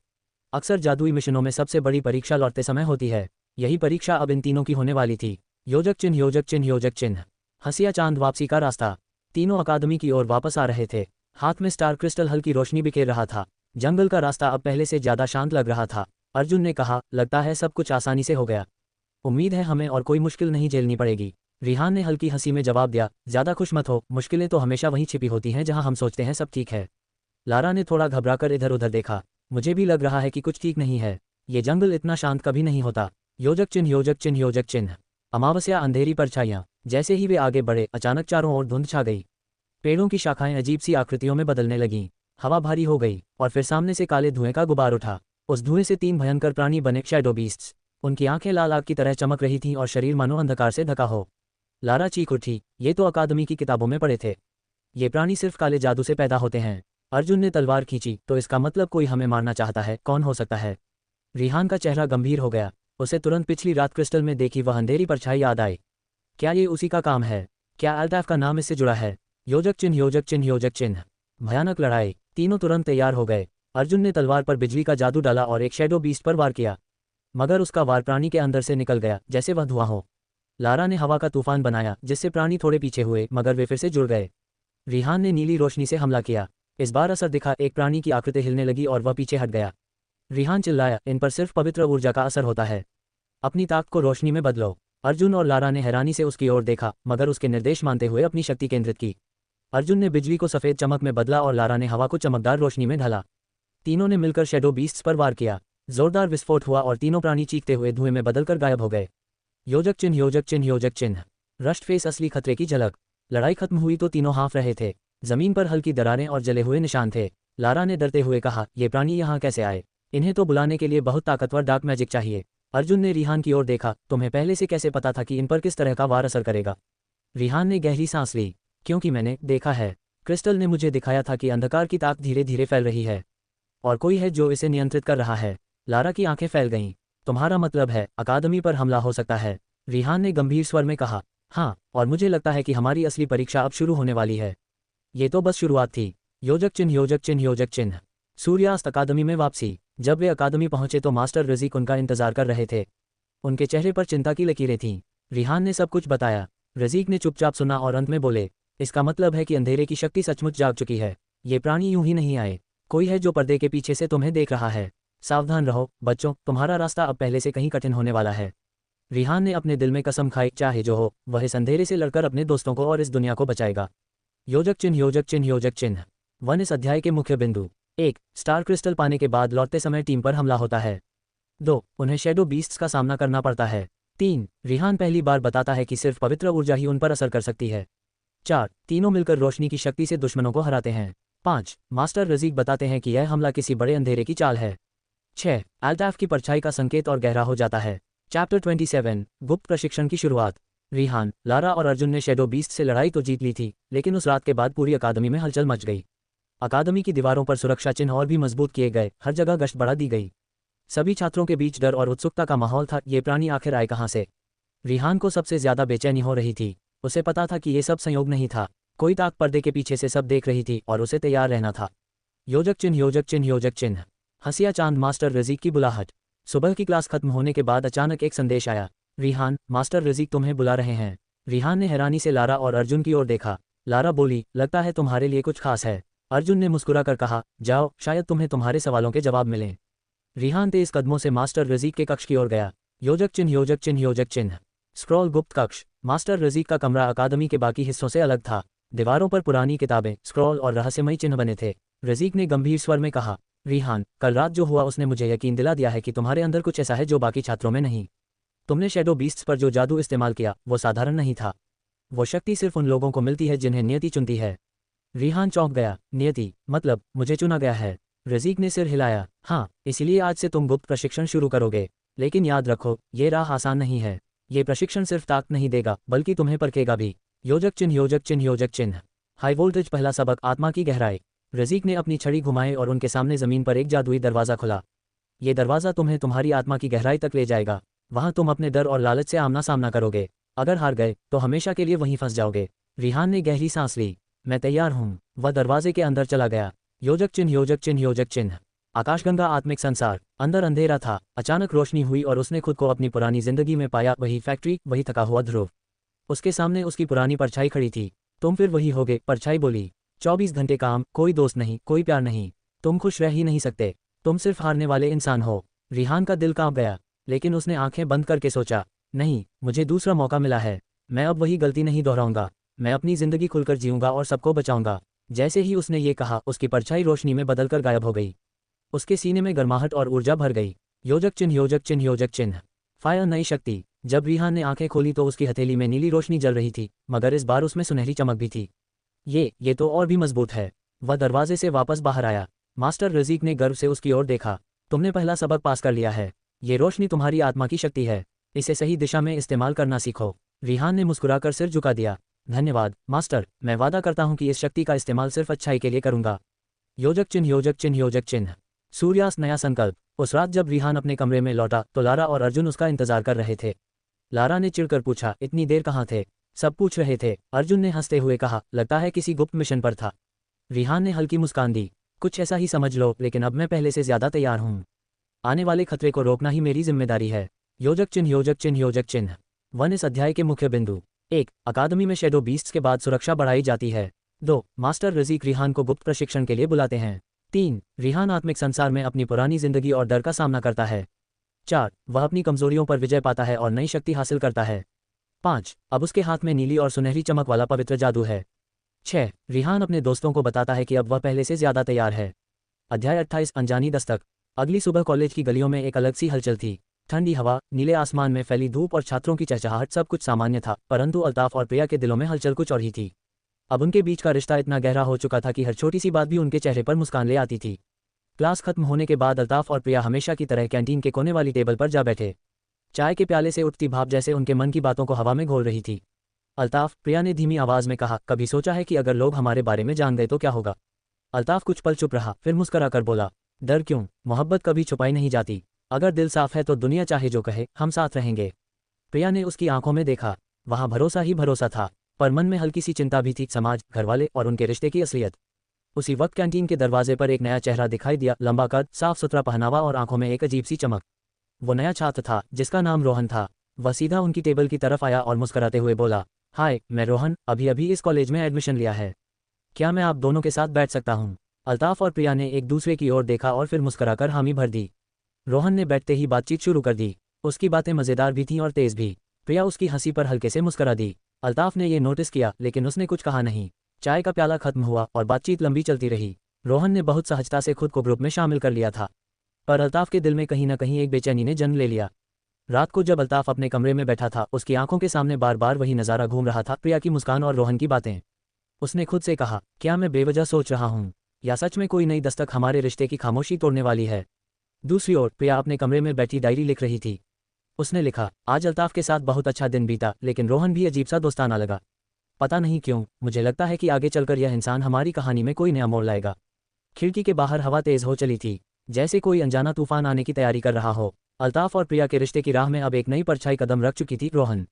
अक्सर जादुई मिशनों में सबसे बड़ी परीक्षा लौटते समय होती है। यही परीक्षा अब इन तीनों की होने वाली थी। योजक चिन्ह योजक चिन्ह योजक चिन्ह। हंसिया चांद वापसी का रास्ता। तीनों अकादमी की ओर वापस आ रहे थे। हाथ में स्टार क्रिस्टल हल्की रोशनी बिखेर रहा था। जंगल का रास्ता अब पहले से ज्यादा शांत लग रहा था। अर्जुन ने कहा, लगता है सब कुछ आसानी से हो गया। उम्मीद है हमें और कोई मुश्किल नहीं झेलनी पड़ेगी। रिहान ने हल्की हंसी में जवाब दिया, ज्यादा खुश मत हो, मुश्किलें तो हमेशा वहीं छिपी होती हैं जहां हम सोचते हैं सब ठीक है। लारा ने थोड़ा घबराकर इधर उधर देखा। मुझे भी लग रहा है कि कुछ ठीक नहीं है। ये जंगल इतना शांत कभी नहीं होता। योजक चिन्ह योजक चिन्ह योजक चिन्ह। अमावस्या अंधेरी परछाइयां। जैसे ही वे आगे बढ़े, अचानक चारों ओर धुंध छा गई। पेड़ों की शाखाएं अजीब सी आकृतियों में बदलने लगीं। हवा भारी हो गई और फिर सामने से काले धुएं का गुबार उठा। उस धुएं से 3 भयंकर प्राणी बने, शैडो बीस्ट्स। उनकी आंखें लाल आग की तरह चमक रही थीं और शरीर मानो अंधकार से ढका हो। लारा चीख उठी, ये तो अकादमी की किताबों में पढ़े थे। ये प्राणी सिर्फ काले जादू से पैदा होते हैं। अर्जुन ने तलवार खींची, तो इसका मतलब कोई हमें मारना चाहता है। कौन हो सकता है? रिहान का चेहरा गंभीर हो गया। उसे तुरंत पिछली रात क्रिस्टल में देखी वह अंधेरी परछाई याद आई। क्या ये उसी का काम है? क्या अल्ताफ का नाम इससे जुड़ा है? योजक चिन्ह योजक चिन्ह योजक चिन्ह। भयानक लड़ाई। तीनों तुरंत तैयार हो गए। अर्जुन ने तलवार पर बिजली का जादू डाला और एक शैडो बीस्ट पर वार किया, मगर उसका वार प्राणी के अंदर से निकल गया जैसे वह धुआं हो। लारा ने हवा का तूफान बनाया, जिससे प्राणी थोड़े पीछे हुए, मगर वे फिर से जुड़ गए। रिहान ने नीली रोशनी से हमला किया। इस बार असर दिखा, एक प्राणी की आकृति हिलने लगी और वह पीछे हट गया। रिहान चिल्लाया, इन पर सिर्फ पवित्र ऊर्जा का असर होता है। अपनी ताकत को रोशनी में बदलो। अर्जुन और लारा ने हैरानी से उसकी ओर देखा, मगर उसके निर्देश मानते हुए अपनी शक्ति केंद्रित की। अर्जुन ने बिजली को सफेद चमक में बदला और लारा ने हवा को चमकदार रोशनी में ढाला। तीनों ने मिलकर शैडो बीस्ट्स पर वार किया। जोरदार विस्फोट हुआ और तीनों प्राणी चीखते हुए धुएं में बदलकर गायब हो गए। योजक चिन्ह योजक चिन्ह योजक चिन्ह। रस्ट फेस असली खतरे की झलक। लड़ाई खत्म हुई तो तीनों हाँफ रहे थे। जमीन पर हल्की दरारें और जले हुए निशान थे। लारा ने डरते हुए कहा, ये प्राणी यहाँ कैसे आए? इन्हें तो बुलाने के लिए बहुत ताकतवर डार्क मैजिक चाहिए। अर्जुन ने रिहान की ओर देखा, तुम्हें पहले से कैसे पता था कि इन पर किस तरह का वार असर करेगा? रिहान ने गहरी सांस ली, क्योंकि मैंने देखा है। क्रिस्टल ने मुझे दिखाया था कि अंधकार की ताकत धीरे धीरे फैल रही है और कोई है जो इसे नियंत्रित कर रहा है। लारा की आंखें फैल गईं। तुम्हारा मतलब है अकादमी पर हमला हो सकता है? रिहान ने गंभीर स्वर में कहा, हाँ, और मुझे लगता है कि हमारी असली परीक्षा अब शुरू होने वाली है। ये तो बस शुरुआत थी। योजक चिन्ह योजक चिन्ह योजक चिन्ह। सूर्यास्त अकादमी में वापसी। जब वे अकादमी पहुंचे तो मास्टर रज़ीक उनका इंतजार कर रहे थे। उनके चेहरे पर चिंता की लकीरें थीं। रिहान ने सब कुछ बताया। रज़ीक ने चुपचाप सुना और अंत में बोले, इसका मतलब है कि अंधेरे की शक्ति सचमुच जाग चुकी है। ये प्राणी यूं ही नहीं आए। कोई है जो पर्दे के पीछे से तुम्हें देख रहा है। सावधान रहो बच्चों, तुम्हारा रास्ता अब पहले से कहीं कठिन होने वाला है। रिहान ने अपने दिल में कसम खाई, चाहे जो हो, वह इस अंधेरे से लड़कर अपने दोस्तों को और इस दुनिया को बचाएगा। योजक चिन्ह योजक चिन्ह योजक चिन्ह। 1 इस अध्याय के मुख्य बिंदु। 1 स्टार क्रिस्टल पाने के बाद लौटते समय टीम पर हमला होता है। 2 उन्हें शैडो बीस्ट्स का सामना करना पड़ता है। 3 रिहान पहली बार बताता है कि सिर्फ पवित्र ऊर्जा ही उन पर असर कर सकती है। 4 तीनों मिलकर रोशनी की शक्ति से दुश्मनों को हराते हैं। 5 मास्टर रज़ीक बताते हैं कि यह हमला किसी बड़े अंधेरे की चाल है। 6 अल्ताफ की परछाई का संकेत और गहरा हो जाता है। चैप्टर 27 गुप्त प्रशिक्षण की शुरुआत। रिहान, लारा और अर्जुन ने शैडो बीस्ट से लड़ाई तो जीत ली थी, लेकिन उस रात के बाद पूरी अकादमी में हलचल मच गई। अकादमी की दीवारों पर सुरक्षा चिन्ह और भी मजबूत किए गए, हर जगह गश्त बढ़ा दी गई। सभी छात्रों के बीच डर और उत्सुकता का माहौल था, ये प्राणी आखिर आए कहाँ से। रिहान को सबसे ज्यादा बेचैनी हो रही थी। उसे पता था कि ये सब संयोग नहीं था, कोई ताक पर्दे के पीछे से सब देख रही थी और उसे तैयार रहना था। योजक चिन्ह, योजक चिन्ह, योजक चिन्ह। हंसिया चांद, मास्टर रज़ीक की बुलाहट। सुबह की क्लास खत्म होने के बाद अचानक एक संदेश आया। रिहान, मास्टर रज़ीक तुम्हें बुला रहे हैं। रिहान ने हैरानी से लारा और अर्जुन की ओर देखा। लारा बोली, लगता है तुम्हारे लिए कुछ खास है। अर्जुन ने मुस्कुराकर कहा, जाओ, शायद तुम्हें तुम्हारे सवालों के जवाब मिलें। रिहान तेज कदमों से मास्टर रज़ीक के कक्ष की ओर गया। योजक चिन्ह, योजक चिन्ह, योजक चिन्ह। स्क्रॉल गुप्त कक्ष। मास्टर रज़ीक का कमरा अकादमी के बाकी हिस्सों से अलग था। दीवारों पर पुरानी किताबें, स्क्रॉल और रहस्यमयी चिन्ह बने थे। रज़ीक ने गंभीर स्वर में कहा, रिहान, कल रात जो हुआ उसने मुझे यकीन दिला दिया है कि तुम्हारे अंदर कुछ ऐसा है जो बाकी छात्रों में नहीं। तुमने शैडो बीस्ट्स पर जो जादू इस्तेमाल किया वो साधारण नहीं था। वो शक्ति सिर्फ उन लोगों को मिलती है जिन्हें नियति चुनती है। रिहान चौंक गया। नियति मतलब मुझे चुना गया है? रज़ीक ने सिर हिलाया। हाँ, इसलिए आज से तुम गुप्त प्रशिक्षण शुरू करोगे, लेकिन याद रखो, ये राह आसान नहीं है। ये प्रशिक्षण सिर्फ ताकत नहीं देगा बल्कि तुम्हें परखेगा भी। योजक चिन्ह, योजक चिन्ह, योजक चिन्ह। हाई वोल्टेज पहला सबक, आत्मा की गहराई। रज़ीक ने अपनी छड़ी घुमाई और उनके सामने जमीन पर एक जादुई दरवाज़ा खुला। ये दरवाज़ा तुम्हें तुम्हारी आत्मा की गहराई तक ले जाएगा। वहाँ तुम अपने डर और लालच से आमना सामना करोगे। अगर हार गए तो हमेशा के लिए वहीं फंस जाओगे। रिहान ने गहरी सांस ली। मैं तैयार हूँ। वह दरवाजे के अंदर चला गया। योजक चिन्ह, योजक चिन्ह, योजक चिन्ह। आकाशगंगा, आत्मिक संसार। अंदर अंधेरा था। अचानक रोशनी हुई और उसने खुद को अपनी पुरानी जिंदगी में पाया। वही फैक्ट्री, वही थका हुआ ध्रुव। उसके सामने उसकी पुरानी परछाई खड़ी थी। तुम फिर वही होगे, परछाई बोली। 24 घंटे काम, कोई दोस्त नहीं, कोई प्यार नहीं। तुम खुश रह ही नहीं सकते। तुम सिर्फ हारने वाले इंसान हो। रिहान का दिल कांप गया, लेकिन उसने आंखें बंद करके सोचा, नहीं, मुझे दूसरा मौका मिला है। मैं अब वही गलती नहीं दोहराऊंगा। मैं अपनी जिंदगी खुलकर जीऊंगा और सबको बचाऊंगा। जैसे ही उसने ये कहा, उसकी परछाई रोशनी में बदलकर गायब हो गई। उसके सीने में गर्माहट और ऊर्जा भर गई। योजक चिन्ह, योजक चिन्ह, योजक चिन्ह। फायर, नई शक्ति। जब रिहान ने आंखें खोली तो उसकी हथेली में नीली रोशनी जल रही थी, मगर इस बार उसमें सुनहरी चमक भी थी। ये तो और भी मजबूत है। वह दरवाजे से वापस बाहर आया। मास्टर रज़ीक ने गर्व से उसकी ओर देखा। तुमने पहला सबक पास कर लिया है। ये रोशनी तुम्हारी आत्मा की शक्ति है। इसे सही दिशा में इस्तेमाल करना सीखो। रिहान ने मुस्कुराकर सिर झुका दिया। धन्यवाद मास्टर, मैं वादा करता हूँ कि इस शक्ति का इस्तेमाल सिर्फ अच्छाई के लिए करूंगा। योजक चिन्ह, योजक चिन्ह, योजक चिन्ह। सूर्यास्त, नया संकल्प। उस रात जब रिहान अपने कमरे में लौटा तो लारा और अर्जुन उसका इंतजार कर रहे थे। लारा ने चिढ़कर पूछा, इतनी देर कहाँ थे? सब पूछ रहे थे। अर्जुन ने हंसते हुए कहा, लगता है किसी गुप्त मिशन पर था। रिहान ने हल्की मुस्कान दी। कुछ ऐसा ही समझ लो, लेकिन अब मैं पहले से ज्यादा तैयार हूँ। आने वाले खतरे को रोकना ही मेरी जिम्मेदारी है। योजक चिन्ह, योजक चिन्ह, योजक चिन्ह। वन, इस अध्याय के मुख्य बिंदु। 1. अकादमी में शैडो बीस्ट्स के बाद सुरक्षा बढ़ाई जाती है। 2. मास्टर रज़ीक रिहान को गुप्त प्रशिक्षण के लिए बुलाते हैं। 3. रिहान आत्मिक संसार में अपनी पुरानी जिंदगी और डर का सामना करता है। 4. वह अपनी कमजोरियों पर विजय पाता है और नई शक्ति हासिल करता है। 5. अब उसके हाथ में नीली और सुनहरी चमक वाला पवित्र जादू है। 6. रिहान अपने दोस्तों को बताता है कि अब वह पहले से ज्यादा तैयार है। अध्याय 28, अनजानी दस्तक। अगली सुबह कॉलेज की गलियों में एक अलग सी हलचल थी। ठंडी हवा, नीले आसमान में फैली धूप और छात्रों की चहचहाहट, सब कुछ सामान्य था, परंतु अल्ताफ और प्रिया के दिलों में हलचल कुछ और ही थी। अब उनके बीच का रिश्ता इतना गहरा हो चुका था कि हर छोटी सी बात भी उनके चेहरे पर मुस्कान ले आती थी। क्लास खत्म होने के बाद अल्ताफ और प्रिया हमेशा की तरह कैंटीन के कोने वाली टेबल पर जा बैठे। चाय के प्याले से उठती भाप जैसे उनके मन की बातों को हवा में घोल रही थी। अल्ताफ, प्रिया ने धीमी आवाज में कहा, कभी सोचा है कि अगर लोग हमारे बारे में जान गए तो क्या होगा? अल्ताफ कुछ पल चुप रहा, फिर मुस्कुराकर बोला, डर क्यों? मोहब्बत कभी छुपाई नहीं जाती। अगर दिल साफ है तो दुनिया चाहे जो कहे, हम साथ रहेंगे। प्रिया ने उसकी आंखों में देखा। वहां भरोसा ही भरोसा था, पर मन में हल्की सी चिंता भी थी, समाज, घरवाले और उनके रिश्ते की असलियत। उसी वक्त कैंटीन के दरवाजे पर एक नया चेहरा दिखाई दिया, लंबा कद, साफ सुथरा पहनावा और आंखों में एक अजीब सी चमक। वो नया छात्र था जिसका नाम रोहन था। वह सीधा उनकी टेबल की तरफ आया और मुस्कुराते हुए बोला, हाय, मैं रोहन, अभी अभी इस कॉलेज में एडमिशन लिया है। क्या मैं आप दोनों के साथ बैठ सकता हूँ? अल्ताफ और प्रिया ने एक दूसरे की ओर देखा और फिर मुस्कुराकर हामी भर दी। रोहन ने बैठते ही बातचीत शुरू कर दी। उसकी बातें मजेदार भी थीं और तेज भी। प्रिया उसकी हंसी पर हल्के से मुस्कुरा दी। अल्ताफ ने ये नोटिस किया, लेकिन उसने कुछ कहा नहीं। चाय का प्याला खत्म हुआ और बातचीत लंबी चलती रही। रोहन ने बहुत सहजता से खुद को ग्रुप में शामिल कर लिया था, पर अल्ताफ के दिल में कहीं न कहीं एक बेचैनी ने जन्म ले लिया। रात को जब अल्ताफ अपने कमरे में बैठा था, उसकी आंखों के सामने बार बार वही नज़ारा घूम रहा था, प्रिया की मुस्कान और रोहन की बातें। उसने खुद से कहा, क्या मैं बेवजह सोच रहा हूँ, या सच में कोई नई दस्तक हमारे रिश्ते की खामोशी तोड़ने वाली है? दूसरी ओर प्रिया अपने कमरे में बैठी डायरी लिख रही थी। उसने लिखा, आज अल्ताफ के साथ बहुत अच्छा दिन बीता, लेकिन रोहन भी अजीब सा दोस्ताना लगा। पता नहीं क्यों, मुझे लगता है कि आगे चलकर यह इंसान हमारी कहानी में कोई नया मोड़ लाएगा। खिड़की के बाहर हवा तेज हो चली थी, जैसे कोई अनजाना तूफान आने की तैयारी कर रहा हो। अल्ताफ और प्रिया के रिश्ते की राह में अब एक नई परछाई कदम रख चुकी थी। रोहन।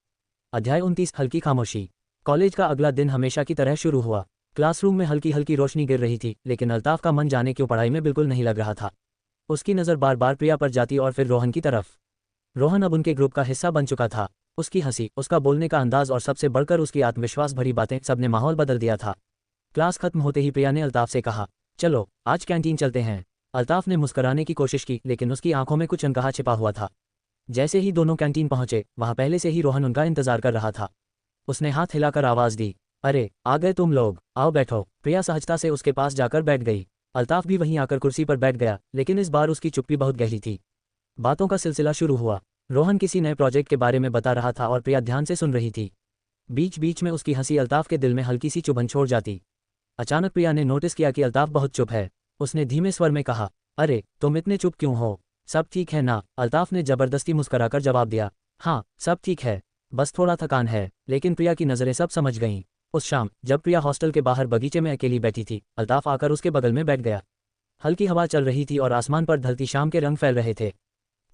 अध्याय 29 हल्की खामोशी। कॉलेज का अगला दिन हमेशा की तरह शुरू हुआ। क्लासरूम में हल्की हल्की रोशनी गिर रही थी, लेकिन अल्ताफ का मन जाने क्यों पढ़ाई में बिल्कुल नहीं लग रहा था। उसकी नज़र बार बार प्रिया पर जाती और फिर रोहन की तरफ। रोहन अब उनके ग्रुप का हिस्सा बन चुका था। उसकी हंसी, उसका बोलने का अंदाज और सबसे बढ़कर उसकी आत्मविश्वास भरी बातें, सबने माहौल बदल दिया था। क्लास खत्म होते ही प्रिया ने अल्ताफ से कहा, चलो आज कैंटीन चलते हैं। अल्ताफ ने मुस्कुराने की कोशिश की, लेकिन उसकी आंखों में कुछ अनकहा छिपा हुआ था। जैसे ही दोनों कैंटीन पहुंचे, वहां पहले से ही रोहन उनका इंतजार कर रहा था। उसने हाथ हिलाकर आवाज दी, अरे आ गए तुम लोग, आओ बैठो। प्रिया सहजता से उसके पास जाकर बैठ गई। अल्ताफ भी वहीं आकर कुर्सी पर बैठ गया, लेकिन इस बार उसकी चुप्पी बहुत गहरी थी। बातों का सिलसिला शुरू हुआ। रोहन किसी नए प्रोजेक्ट के बारे में बता रहा था और प्रिया ध्यान से सुन रही थी। बीच बीच में उसकी हंसी अल्ताफ के दिल में हल्की सी चुभन छोड़ जाती। अचानक प्रिया ने नोटिस किया कि अल्ताफ बहुत चुप है। उसने धीमे स्वर में कहा, अरे तुम इतने चुप क्यों हो, सब ठीक है ना? अल्ताफ ने जबरदस्ती मुस्कुराकर जवाब दिया, हाँ सब ठीक है, बस थोड़ा थकान है। लेकिन प्रिया की नज़रें सब समझ गईं। उस शाम जब प्रिया हॉस्टल के बाहर बगीचे में अकेली बैठी थी, अल्ताफ आकर उसके बगल में बैठ गया। हल्की हवा चल रही थी और आसमान पर ढलती शाम के रंग फैल रहे थे।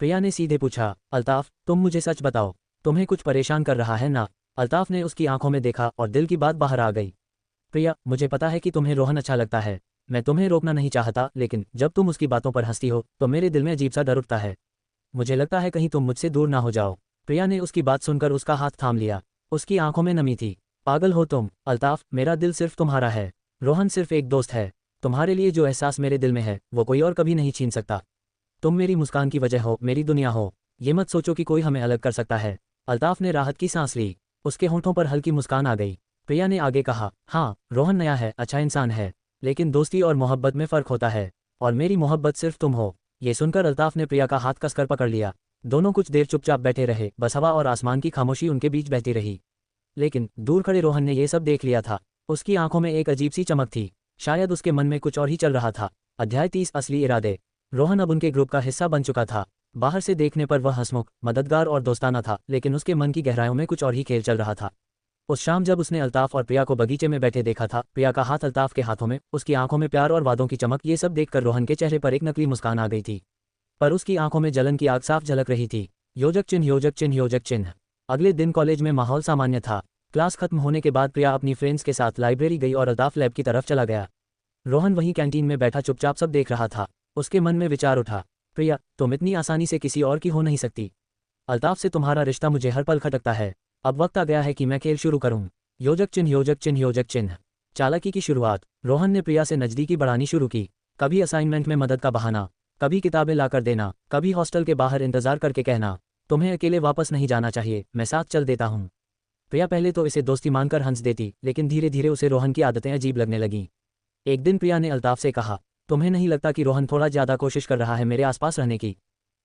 प्रिया ने सीधे पूछा, अल्ताफ तुम मुझे सच बताओ, तुम्हें कुछ परेशान कर रहा है ना? अल्ताफ ने उसकी आंखों में देखा और दिल की बात बाहर आ गई। प्रिया, मुझे पता है कि तुम्हें रोहन अच्छा लगता है, मैं तुम्हें रोकना नहीं चाहता, लेकिन जब तुम उसकी बातों पर हंसती हो तो मेरे दिल में अजीब सा डर उठता है। मुझे लगता है कहीं तुम मुझसे दूर ना हो जाओ। प्रिया ने उसकी बात सुनकर उसका हाथ थाम लिया। उसकी आंखों में नमी थी। पागल हो तुम अल्ताफ, मेरा दिल सिर्फ तुम्हारा है। रोहन सिर्फ एक दोस्त है। तुम्हारे लिए जो एहसास मेरे दिल में है वो कोई और कभी नहीं छीन सकता। तुम मेरी मुस्कान की वजह हो, मेरी दुनिया हो। ये मत सोचो कि कोई हमें अलग कर सकता है। अल्ताफ ने राहत की सांस ली। उसके होंठों पर हल्की मुस्कान आ गई। प्रिया ने आगे कहा, हाँ रोहन नया है, अच्छा इंसान है, लेकिन दोस्ती और मोहब्बत में फ़र्क होता है, और मेरी मोहब्बत सिर्फ तुम हो। ये सुनकर अल्ताफ ने प्रिया का हाथ कसकर पकड़ लिया। दोनों कुछ देर चुपचाप बैठे रहे, बस हवा और आसमान की खामोशी उनके बीच बहती रही। लेकिन दूर खड़े रोहन ने ये सब देख लिया था। उसकी आंखों में एक अजीब सी चमक थी, शायद उसके मन में कुछ और ही चल रहा था। अध्याय 30 असली इरादे। रोहन अब उनके ग्रुप का हिस्सा बन चुका था। बाहर से देखने पर वह हंसमुख, मददगार और दोस्ताना था, लेकिन उसके मन की गहराइयों में कुछ और ही खेल चल रहा था। उस शाम जब उसने अल्ताफ और प्रिया को बगीचे में बैठे देखा था, प्रिया का हाथ अल्ताफ के हाथों में, उसकी आंखों में प्यार और वादों की चमक, ये सब देखकर रोहन के चेहरे पर एक नकली मुस्कान आ गई थी, पर उसकी आंखों में जलन की आग साफ झलक रही थी। योजक चिन्ह योजक चिन्ह योजक चिन्ह। अगले दिन कॉलेज में माहौल सामान्य था। क्लास खत्म होने के बाद प्रिया अपनी फ्रेंड्स के साथ लाइब्रेरी गई और अल्ताफ लैब की तरफ चला गया। रोहन वहीं कैंटीन में बैठा चुपचाप सब देख रहा था। उसके मन में विचार उठा, प्रिया तुम इतनी आसानी से किसी और की हो नहीं सकती। अल्ताफ से तुम्हारा रिश्ता मुझे हर पल खटकता है। अब वक्त आ गया है कि मैं खेल शुरू करूं। योजक चिन्ह योजक चिन्ह योजक चिन्ह। चालाकी की शुरुआत। रोहन ने प्रिया से नज़दीकी बढ़ानी शुरू की। कभी असाइनमेंट में मदद का बहाना, कभी किताबें लाकर देना, कभी हॉस्टल के बाहर इंतजार करके कहना, तुम्हें अकेले वापस नहीं जाना चाहिए, मैं साथ चल देता हूँ। प्रिया पहले तो इसे दोस्ती मानकर हंस देती, लेकिन धीरे धीरे उसे रोहन की आदतें अजीब लगने लगीं। एक दिन प्रिया ने अल्ताफ से कहा, तुम्हें नहीं लगता कि रोहन थोड़ा ज़्यादा कोशिश कर रहा है मेरे आसपास रहने की?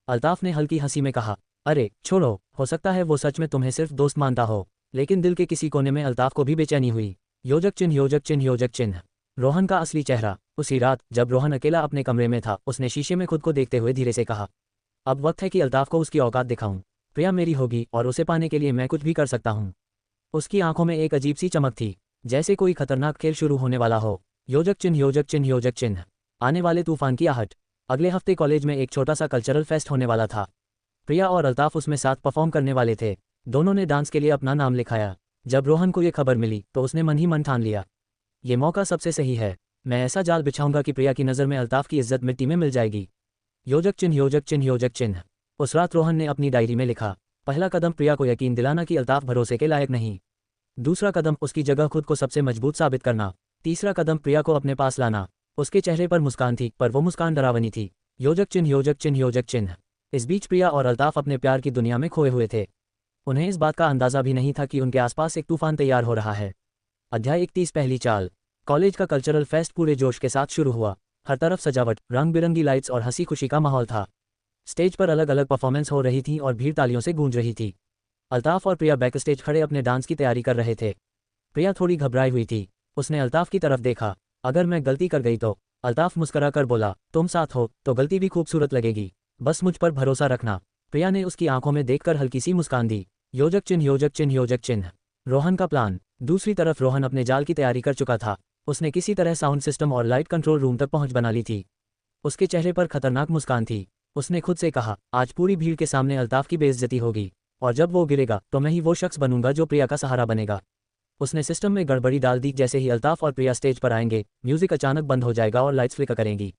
अल्ताफ ने हल्की हंसी में कहा, अरे छोड़ो, हो सकता है वो सच में तुम्हें सिर्फ दोस्त मानता हो। लेकिन दिल के किसी कोने में अल्ताफ को भी बेचैनी हुई। योजक चिन्ह योजक चिन्ह योजक चिन्ह। रोहन का असली चेहरा। उसी रात जब रोहन अकेला अपने कमरे में था, उसने शीशे में खुद को देखते हुए धीरे से कहा, अब वक्त है कि अल्ताफ को उसकी औकात दिखाऊं। प्रिया मेरी होगी और उसे पाने के लिए मैं कुछ भी कर सकता हूं। उसकी आंखों में एक अजीब सी चमक थी, जैसे कोई खतरनाक खेल शुरू होने वाला हो। योजक चिन्ह योजक चिन्ह योजक चिन्ह। आने वाले तूफान की आहट। अगले हफ्ते कॉलेज में एक छोटा सा कल्चरल फेस्ट होने वाला था। प्रिया और अल्ताफ उसमें साथ परफॉर्म करने वाले थे। दोनों ने डांस के लिए अपना नाम लिखाया। जब रोहन को ये खबर मिली तो उसने मन ही मन ठान लिया, ये मौका सबसे सही है, मैं ऐसा जाल बिछाऊंगा कि प्रिया की नज़र में अल्ताफ की इज्जत मिट्टी में मिल जाएगी। योजक चिन्ह योजक चिन्ह योजक चिन्ह। उस रात रोहन ने अपनी डायरी में लिखा, पहला कदम प्रिया को यकीन दिलाना कि अल्ताफ भरोसे के लायक नहीं। दूसरा कदम उसकी जगह खुद को सबसे मजबूत साबित करना। तीसरा कदम प्रिया को अपने पास लाना। उसके चेहरे पर मुस्कान थी, पर वो मुस्कान डरावनी थी। योजक चिन्ह योजक चिन्ह योजक चिन्ह। इस बीच प्रिया और अल्ताफ अपने प्यार की दुनिया में खोए हुए थे। उन्हें इस बात का अंदाजा भी नहीं था कि उनके आसपास एक तूफान तैयार हो रहा है। अध्याय 31 पहली चाल। कॉलेज का कल्चरल फेस्ट पूरे जोश के साथ शुरू हुआ। हर तरफ सजावट, रंग बिरंगी लाइट्स और हंसी खुशी का माहौल था। स्टेज पर अलग अलग परफॉर्मेंस हो रही थी और भीड़ तालियों से गूंज रही थी। अल्ताफ और प्रिया बैक स्टेज खड़े अपने डांस की तैयारी कर रहे थे। प्रिया थोड़ी घबराई हुई थी। उसने अल्ताफ की तरफ देखा। अगर मैं गलती कर गई तो? अल्ताफ मुस्कुरा कर बोला, तुम साथ हो तो गलती भी खूबसूरत लगेगी, बस मुझ पर भरोसा रखना। प्रिया ने उसकी आंखों में देखकर हल्की सी मुस्कान दी। योजक चिन्ह योजक चिन्ह योजक चिन्ह। रोहन का प्लान। दूसरी तरफ रोहन अपने जाल की तैयारी कर चुका था। उसने किसी तरह साउंड सिस्टम और लाइट कंट्रोल रूम तक पहुंच बना ली थी। उसके चेहरे पर खतरनाक मुस्कान थी। उसने खुद से कहा, आज पूरी भीड़ के सामने अल्ताफ की बेइज्जती होगी, और जब वो गिरेगा तो मैं ही वो शख्स बनूंगा जो प्रिया का सहारा बनेगा। उसने सिस्टम में गड़बड़ी डाल दी। जैसे ही अल्ताफ और प्रिया स्टेज पर आएंगे, म्यूजिक अचानक बंद हो जाएगा और लाइट्स फ्लिकर करेंगी।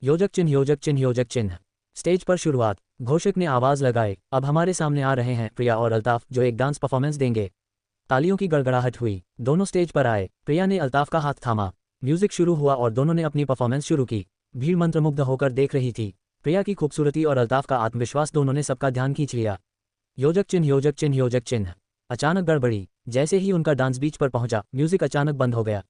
योजक चिन्ह योजक चिन्ह योजक चिन्ह। स्टेज पर शुरुआत। घोषक ने आवाज लगाए, अब हमारे सामने आ रहे हैं प्रिया और अल्ताफ, जो एक डांस परफॉर्मेंस देंगे। तालियों की गड़गड़ाहट हुई। दोनों स्टेज पर आए। प्रिया ने अल्ताफ का हाथ थामा। म्यूजिक शुरू हुआ और दोनों ने अपनी परफॉर्मेंस शुरू की। भीड़ मंत्रमुग्ध होकर देख रही थी। प्रिया की खूबसूरती और अल्ताफ का आत्मविश्वास दोनों ने सबका ध्यान खींच लिया। योजक चिन्ह योजक चिन्ह योजक चिन्ह। अचानक गड़बड़ी। जैसे ही उनका डांस बीच पर पहुंचा, म्यूजिक अचानक बंद हो गया।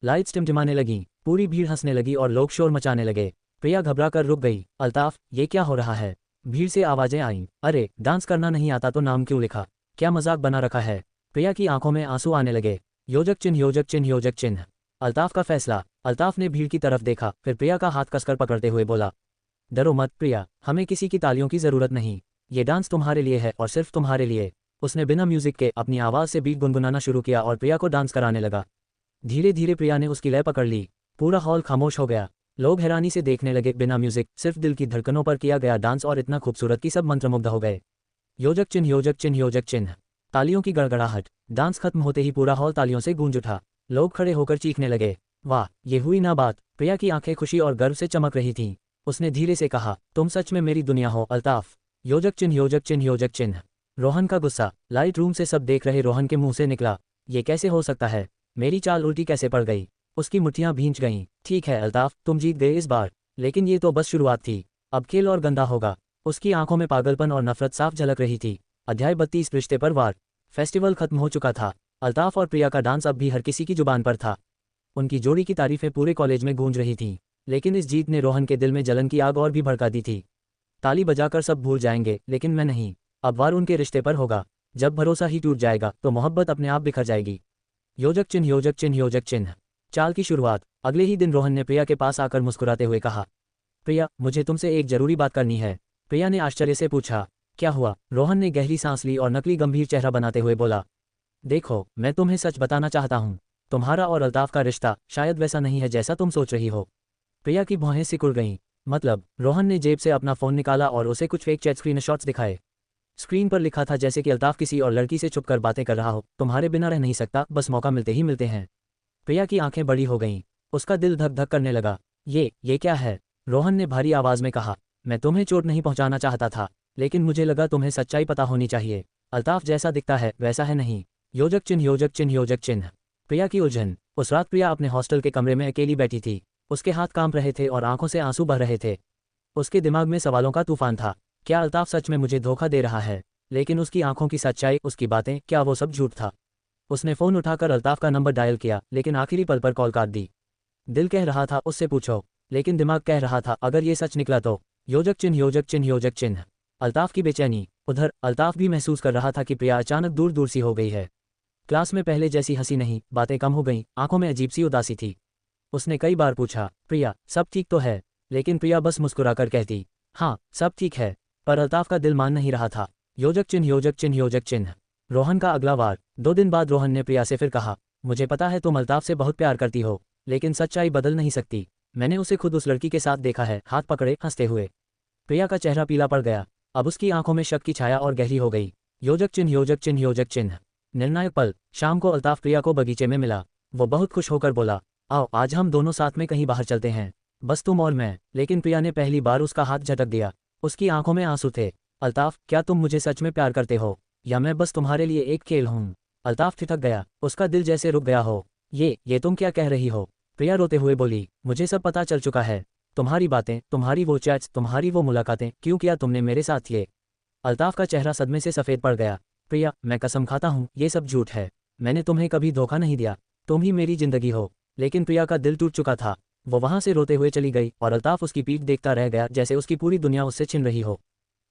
लाइट्स टिमटिमाने लगीं। पूरी भीड़ हंसने लगी और लोग शोर मचाने लगे। प्रिया घबराकर रुक गई। अल्ताफ, ये क्या हो रहा है? भीड़ से आवाजें आईं, अरे डांस करना नहीं आता तो नाम क्यों लिखा? क्या मजाक बना रखा है? प्रिया की आंखों में आंसू आने लगे। योजक चिन्ह योजक चिन्ह योजक चिन्ह। अल्ताफ का फैसला। अल्ताफ ने भीड़ की तरफ देखा, फिर प्रिया का हाथ कसकर पकड़ते हुए बोला, डरो मत प्रिया, हमें किसी की तालियों की जरूरत नहीं। ये डांस तुम्हारे लिए है और सिर्फ तुम्हारे लिए। उसने बिना म्यूजिक के अपनी आवाज से बीट गुनगुनाना शुरू किया और प्रिया को डांस कराने लगा। धीरे धीरे प्रिया ने उसकी लय पकड़ ली। पूरा हॉल खामोश हो गया। लोग हैरानी से देखने लगे। बिना म्यूजिक, सिर्फ दिल की धड़कनों पर किया गया डांस, और इतना खूबसूरत कि सब मंत्रमुग्ध हो गए। योजक चिन्ह योजक चिन्ह योजक चिन्ह। तालियों की गड़गड़ाहट। डांस खत्म होते ही पूरा हॉल तालियों से गूंज उठा। लोग खड़े होकर चीखने लगे, वाह, ये हुई ना बात। प्रिया की आंखें खुशी और गर्व से चमक रही थीं। उसने धीरे से कहा, तुम सच में मेरी दुनिया हो अल्ताफ। योजक चिन्ह योजक चिन्ह योजक चिन्ह। रोहन का गुस्सा। लाइट रूम से सब देख रहे रोहन के मुंह से निकला, ये कैसे हो सकता है? मेरी चाल उल्टी कैसे पड़ गई? उसकी मुट्ठियां भींच गईं। ठीक है अल्ताफ, तुम जीत गए इस बार, लेकिन ये तो बस शुरुआत थी। अब खेल और गंदा होगा। उसकी आंखों में पागलपन और नफरत साफ झलक रही थी। अध्याय 32 रिश्ते पर वार। फेस्टिवल खत्म हो चुका था। अल्ताफ और प्रिया का डांस अब भी हर किसी की जुबान पर था। उनकी जोड़ी की तारीफें पूरे कॉलेज में गूंज रही थीं। लेकिन इस जीत ने रोहन के दिल में जलन की आग और भी भड़का दी थी। ताली बजाकर सब भूल जाएंगे, लेकिन मैं नहीं। अब वार उनके रिश्ते पर होगा। जब भरोसा ही टूट जाएगा तो मोहब्बत अपने आप बिखर जाएगी। योजक चिन्ह योजक चिन्ह योजक चिन्ह। चाल की शुरुआत। अगले ही दिन रोहन ने प्रिया के पास आकर मुस्कुराते हुए कहा, प्रिया, मुझे तुमसे एक जरूरी बात करनी है। प्रिया ने आश्चर्य से पूछा, क्या हुआ? रोहन ने गहरी सांस ली और नकली गंभीर चेहरा बनाते हुए बोला, देखो, मैं तुम्हें सच बताना चाहता हूँ। तुम्हारा और अल्ताफ का रिश्ता शायद वैसा नहीं है जैसा तुम सोच रही हो। प्रिया की भौहें सिकुड़ गईं। मतलब? रोहन ने जेब से अपना फोन निकाला और उसे कुछ फेक चैट स्क्रीनशॉट्स दिखाए। स्क्रीन पर लिखा था जैसे कि अल्ताफ किसी और लड़की से छुपकर बातें कर रहा हो, तुम्हारे बिना रह नहीं सकता, बस मौका मिलते ही मिलते हैं। प्रिया की आंखें बड़ी हो गईं। उसका दिल धक धक करने लगा। ये क्या है? रोहन ने भारी आवाज में कहा, मैं तुम्हें चोट नहीं पहुंचाना चाहता था, लेकिन मुझे लगा तुम्हें सच्चाई पता होनी चाहिए। अल्ताफ जैसा दिखता है वैसा है नहीं। योजक चिन्ह योजक चिन्ह योजक चिन्ह। प्रिया की उलझन। उस रात प्रिया अपने हॉस्टल के कमरे में अकेली बैठी थी। उसके हाथ कांप रहे थे और आंखों से आंसू बह रहे थे। उसके दिमाग में सवालों का तूफान था। क्या अल्ताफ सच में मुझे धोखा दे रहा है? लेकिन उसकी आंखों की सच्चाई, उसकी बातें, क्या वो सब झूठ था? उसने फोन उठाकर अल्ताफ का नंबर डायल किया, लेकिन आखिरी पल पर कॉल काट दी। दिल कह रहा था उससे पूछो, लेकिन दिमाग कह रहा था अगर ये सच निकला तो। योजक चिन्ह योजक चिन्ह योजक चिन्ह। अल्ताफ की बेचैनी। उधर अल्ताफ भी महसूस कर रहा था कि प्रिया अचानक दूर दूर सी हो गई है। क्लास में पहले जैसी हंसी नहीं, बातें कम हो गईं, आंखों में अजीब सी उदासी थी। उसने कई बार पूछा, प्रिया सब ठीक तो है? लेकिन प्रिया बस मुस्कुराकर कहती, हाँ सब ठीक है। पर अल्ताफ का दिल मान नहीं रहा था। योजक चिन्ह योजक चिन्ह योजक चिन्ह। रोहन का अगला वार। 2 दिन बाद रोहन ने प्रिया से फिर कहा, मुझे पता है तुम अल्ताफ से बहुत प्यार करती हो, लेकिन सच्चाई बदल नहीं सकती। मैंने उसे खुद उस लड़की के साथ देखा है। हाथ पकड़े हंसते हुए। प्रिया का चेहरा पीला पड़ गया। अब उसकी आंखों में शक की छाया और गहरी हो गई। योजक चिन्ह योजक चिन्ह योजक चिन्ह। निर्णायक पल। शाम को अल्ताफ प्रिया को बगीचे में मिला। वो बहुत खुश होकर बोला, आओ आज हम दोनों साथ में कहीं बाहर चलते हैं, बस तुम और मैं। लेकिन प्रिया ने पहली बार उसका हाथ झटक दिया। उसकी आंखों में आंसू थे। अल्ताफ, क्या तुम मुझे सच में प्यार करते हो, या मैं बस तुम्हारे लिए एक खेल हूँ? अल्ताफ ठिठक गया। उसका दिल जैसे रुक गया हो। ये तुम क्या कह रही हो? प्रिया रोते हुए बोली, मुझे सब पता चल चुका है। तुम्हारी बातें, तुम्हारी वो चैट्स, तुम्हारी वो मुलाकातें, क्यों किया तुमने मेरे साथ ये? अल्ताफ का चेहरा सदमे से सफ़ेद पड़ गया। प्रिया, मैं कसम खाता हूँ ये सब झूठ है। मैंने तुम्हें कभी धोखा नहीं दिया। तुम ही मेरी जिंदगी हो। लेकिन प्रिया का दिल टूट चुका था। वो वहां से रोते हुए चली गई और अल्ताफ उसकी पीठ देखता रह गया, जैसे उसकी पूरी दुनिया उससे छिन रही हो।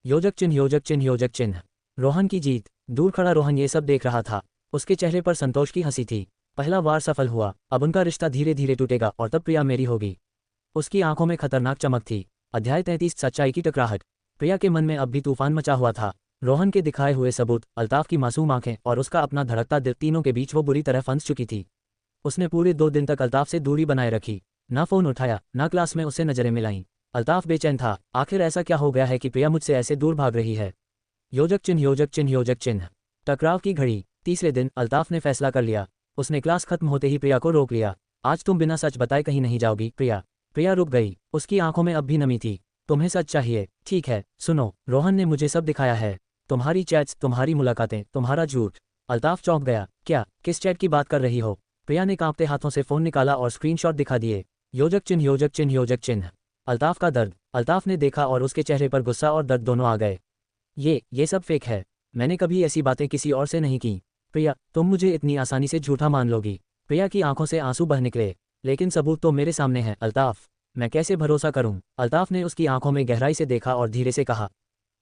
योजक चिन्ह योजक चिन्ह योजक चिन्ह। रोहन की जीत। दूर खड़ा रोहन ये सब देख रहा था। उसके चेहरे पर संतोष की हंसी थी। पहला वार सफल हुआ। अब उनका रिश्ता धीरे धीरे टूटेगा और तब प्रिया मेरी होगी। उसकी आंखों में खतरनाक चमक थी। अध्याय 33 सच्चाई की टकराहट। प्रिया के मन में अब भी तूफान मचा हुआ था। रोहन के दिखाए हुए सबूत, अल्ताफ की मासूम आंखें और उसका अपना धड़कता दिल, तीनों के बीच वो बुरी तरह फंस चुकी थी। उसने पूरे 2 दिन तक अल्ताफ से दूरी बनाए रखी, ना फोन उठाया, ना क्लास में उससे नजरें मिलाईं। अल्ताफ बेचैन था, आखिर ऐसा क्या हो गया है कि प्रिया मुझसे ऐसे दूर भाग रही है। योजक चिन्ह योजक चिन्ह योजक चिन्ह। टकराव की घड़ी। तीसरे दिन अल्ताफ ने फैसला कर लिया। उसने क्लास खत्म होते ही प्रिया को रोक लिया। आज तुम बिना सच बताए कहीं नहीं जाओगी प्रिया। प्रिया रुक गई, उसकी आंखों में अब भी नमी थी। तुम्हें सच चाहिए, ठीक है, सुनो, रोहन ने मुझे सब दिखाया है। तुम्हारी चैट्स, तुम्हारी मुलाकातें, तुम्हारा झूठ। अल्ताफ चौंक गया। क्या, किस चैट की बात कर रही हो? प्रिया ने कांपते हाथों से फोन निकाला और स्क्रीनशॉट दिखा दिए। योजक चिन्ह योजक चिन्ह योजक चिन्ह। अल्ताफ का दर्द। अल्ताफ ने देखा और उसके चेहरे पर गुस्सा और दर्द दोनों आ गए। ये सब फेक है। मैंने कभी ऐसी बातें किसी और से नहीं की। प्रिया, तुम मुझे इतनी आसानी से झूठा मान लोगी? प्रिया की आंखों से आंसू बह निकले। लेकिन सबूत तो मेरे सामने है अल्ताफ, मैं कैसे भरोसा करूं? अल्ताफ ने उसकी आंखों में गहराई से देखा और धीरे से कहा,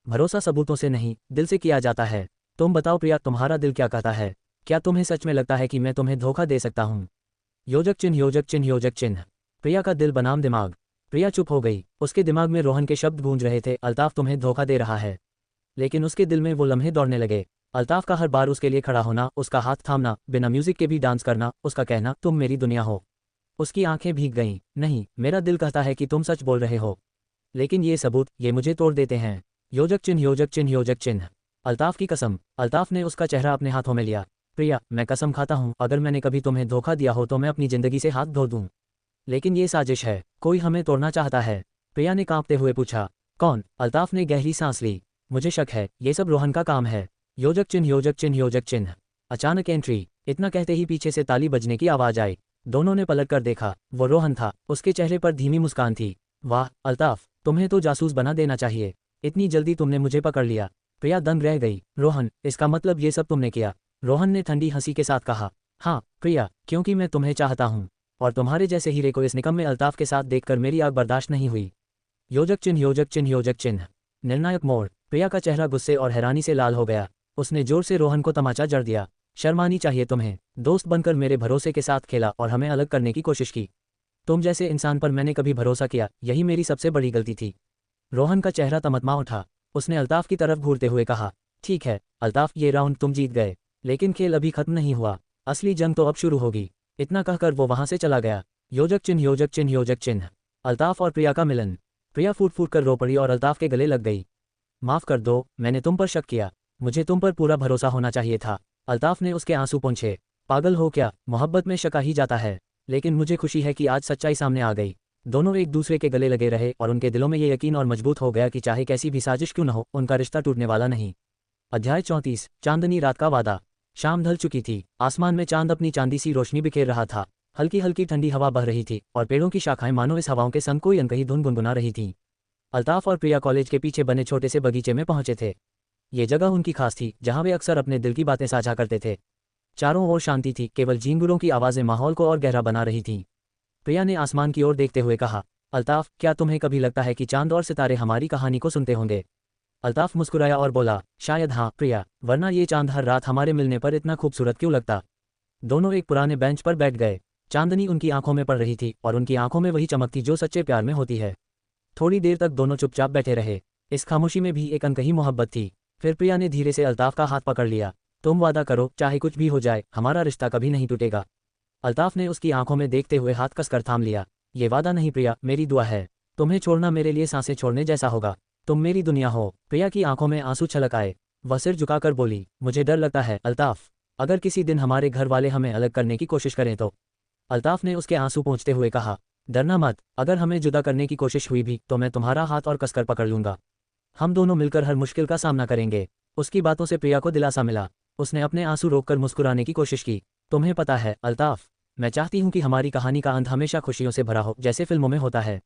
भरोसा सबूतों से नहीं, दिल से किया जाता है। तुम बताओ प्रिया, तुम्हारा दिल क्या कहता है? क्या तुम्हें सच में लगता है कि मैं तुम्हें धोखा दे सकता हूँ? योजक चिन्ह योजक चिन्ह योजक चिन्ह। प्रिया का दिल बनाम दिमाग। प्रिया चुप हो गई। उसके दिमाग में रोहन के शब्द गूंज रहे थे, अल्ताफ तुम्हें धोखा दे रहा है। लेकिन उसके दिल में वो लम्हे दौड़ने लगे। अल्ताफ का हर बार उसके लिए खड़ा होना, उसका हाथ थामना, बिना म्यूजिक के भी डांस करना, उसका कहना तुम मेरी दुनिया हो। उसकी आंखें भीग गईं। नहीं, मेरा दिल कहता है कि तुम सच बोल रहे हो, लेकिन ये सबूत, ये मुझे तोड़ देते हैं। योजक चिन्ह योजक चिन्ह योजक चिन्ह। अल्ताफ की कसम। अल्ताफ ने उसका चेहरा अपने हाथों में लिया। प्रिया, मैं कसम खाता हूँ, अगर मैंने कभी तुम्हें धोखा दिया हो तो मैं अपनी जिंदगी से हाथ धो दूं। लेकिन ये साजिश है, कोई हमें तोड़ना चाहता है। प्रिया ने कांपते हुए पूछा, कौन? अल्ताफ ने गहरी सांस ली। मुझे शक है, ये सब रोहन का काम है। योजक चिन्ह योजक चिन्ह योजक चिन्ह। अचानक एंट्री। इतना कहते ही पीछे से ताली बजने की आवाज आई। दोनों ने पलट कर देखा, वो रोहन था। उसके चेहरे पर धीमी मुस्कान थी। वाह अल्ताफ, तुम्हें तो जासूस बना देना चाहिए, इतनी जल्दी तुमने मुझे पकड़ लिया। प्रिया दंग रह गई। रोहन, इसका मतलब ये सब तुमने किया? रोहन ने ठंडी हंसी के साथ कहा, हाँ प्रिया, क्योंकि मैं तुम्हें चाहता हूँ, और तुम्हारे जैसे हीरे को इस निकम्मे अल्ताफ के साथ देखकर मेरी आग बर्दाश्त नहीं हुई। योजक चिन्ह योजक चिन्ह योजक चिन्ह। निर्णायक मोड़। प्रिया का चेहरा गुस्से और हैरानी से लाल हो गया। उसने जोर से रोहन को तमाचा जड़ दिया। शर्म आनी चाहिए तुम्हें, दोस्त बनकर मेरे भरोसे के साथ खेला और हमें अलग करने की कोशिश की। तुम जैसे इंसान पर मैंने कभी भरोसा किया, यही मेरी सबसे बड़ी गलती थी। रोहन का चेहरा तमतमा उठा। उसने अल्ताफ की तरफ घूरते हुए कहा, ठीक है अल्ताफ, ये राउंड तुम जीत गए, लेकिन खेल अभी खत्म नहीं हुआ, असली जंग तो अब शुरू होगी। इतना कहकर वो वहां से चला गया। योजक चिन्ह योजक चिन्ह योजक चिन्ह। अल्ताफ और प्रिया का मिलन। प्रिया फूट फूट कर रो पड़ी और अल्ताफ के गले लग गई। माफ कर दो, मैंने तुम पर शक किया, मुझे तुम पर पूरा भरोसा होना चाहिए था। अल्ताफ ने उसके आंसू पोंछे। पागल हो क्या, मोहब्बत में शक आ ही जाता है। लेकिन मुझे खुशी है कि आज सच्चाई सामने आ गई। दोनों एक दूसरे के गले लगे रहे और उनके दिलों में ये यकीन और मजबूत हो गया कि चाहे कैसी भी साजिश क्यों न हो, उनका रिश्ता टूटने वाला नहीं। अध्याय 34। चांदनी रात का वादा। शाम ढल चुकी थी। आसमान में चांद अपनी चांदी सी रोशनी बिखेर रहा था। हल्की हल्की ठंडी हवा बह रही थी और पेड़ों की शाखाएं मानो इस हवाओं के संग कोई अनकही धुन गुनगुना रही थीं। अल्ताफ और प्रिया कॉलेज के पीछे बने छोटे से बगीचे में पहुंचे थे। ये जगह उनकी खास थी, जहां वे अक्सर अपने दिल की बातें साझा करते थे। चारों ओर शांति थी, केवल झींगुरों की आवाज़ें माहौल को और गहरा बना रही थीं। प्रिया ने आसमान की ओर देखते हुए कहा, अल्ताफ, क्या तुम्हें कभी लगता है कि चांद और सितारे हमारी कहानी को सुनते होंगे? अल्ताफ मुस्कुराया और बोला, शायद हाँ प्रिया, वरना ये चांद हर रात हमारे मिलने पर इतना खूबसूरत क्यों लगता। दोनों एक पुराने बेंच पर बैठ गए। चांदनी उनकी आंखों में पड़ रही थी और उनकी आंखों में वही चमक थी जो सच्चे प्यार में होती है। थोड़ी देर तक दोनों चुपचाप बैठे रहे। इस खामोशी में भी एक अनकही मोहब्बत थी। फिर प्रिया ने धीरे से अल्ताफ का हाथ पकड़ लिया। तुम वादा करो, चाहे कुछ भी हो जाए, हमारा रिश्ता कभी नहीं टूटेगा। अल्ताफ ने उसकी आंखों में देखते हुए हाथ कसकर थाम लिया। ये वादा नहीं प्रिया, मेरी दुआ है। तुम्हें छोड़ना मेरे लिए सांसें छोड़ने जैसा होगा। तुम मेरी दुनिया हो। प्रिया की आंखों में आंसू छलक आए। वह सिर झुकाकर बोली, मुझे डर लगता है अल्ताफ, अगर किसी दिन हमारे घर वाले हमें अलग करने की कोशिश करें तो। अल्ताफ ने उसके आंसू पोंछते हुए कहा, डरना मत, अगर हमें जुदा करने की कोशिश हुई भी तो मैं तुम्हारा हाथ और कसकर पकड़ लूंगा। हम दोनों मिलकर हर मुश्किल का सामना करेंगे। उसकी बातों से प्रिया को दिलासा मिला। उसने अपने आंसू रोककर मुस्कुराने की कोशिश की। तुम्हें पता है अल्ताफ, मैं चाहती हूँ कि हमारी कहानी का अंत हमेशा खुशियों से भरा हो, जैसे फिल्मों में होता है।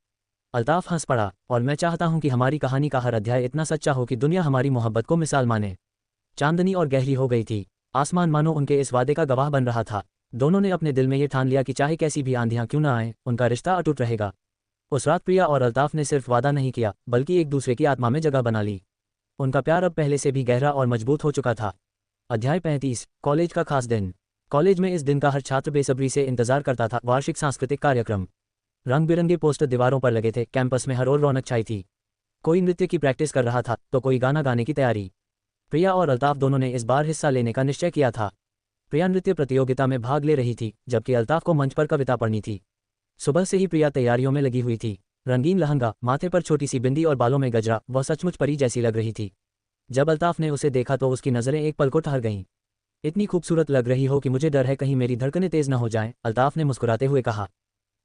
अल्ताफ हंस पड़ा, और मैं चाहता हूँ कि हमारी कहानी का हर अध्याय इतना सच्चा हो कि दुनिया हमारी मोहब्बत को मिसाल माने। चांदनी और गहरी हो गई थी। आसमान मानो उनके इस वादे का गवाह बन रहा था। दोनों ने अपने दिल में ये ठान लिया कि चाहे कैसी भी आंधियां क्यों न आए, उनका रिश्ता अटूट रहेगा। उस रात प्रिया और अल्ताफ ने सिर्फ वादा नहीं किया, बल्कि एक दूसरे की आत्मा में जगह बना ली। उनका प्यार अब पहले से भी गहरा और मजबूत हो चुका था। अध्याय 35। कॉलेज का खास दिन। कॉलेज में इस दिन का हर छात्र बेसब्री से इंतजार करता था। वार्षिक सांस्कृतिक कार्यक्रम। रंग बिरंगे पोस्टर दीवारों पर लगे थे। कैंपस में हर ओर रौनक छाई थी। कोई नृत्य की प्रैक्टिस कर रहा था तो कोई गाना गाने की तैयारी। प्रिया और अल्ताफ दोनों ने इस बार हिस्सा लेने का निश्चय किया था। प्रिया नृत्य प्रतियोगिता में भाग ले रही थी, जबकि अल्ताफ को मंच पर कविता पढ़नी थी। सुबह से ही प्रिया तैयारियों में लगी हुई थी। रंगीन लहंगा, माथे पर छोटी सी बिंदी और बालों में गजरा, वह सचमुच परी जैसी लग रही थी। जब अल्ताफ ने उसे देखा तो उसकी नज़रें एक पल को ठहर गईं। इतनी खूबसूरत लग रही हो कि मुझे डर है कहीं मेरी धड़कनें तेज न हो जाएं, अल्ताफ ने मुस्कुराते हुए कहा।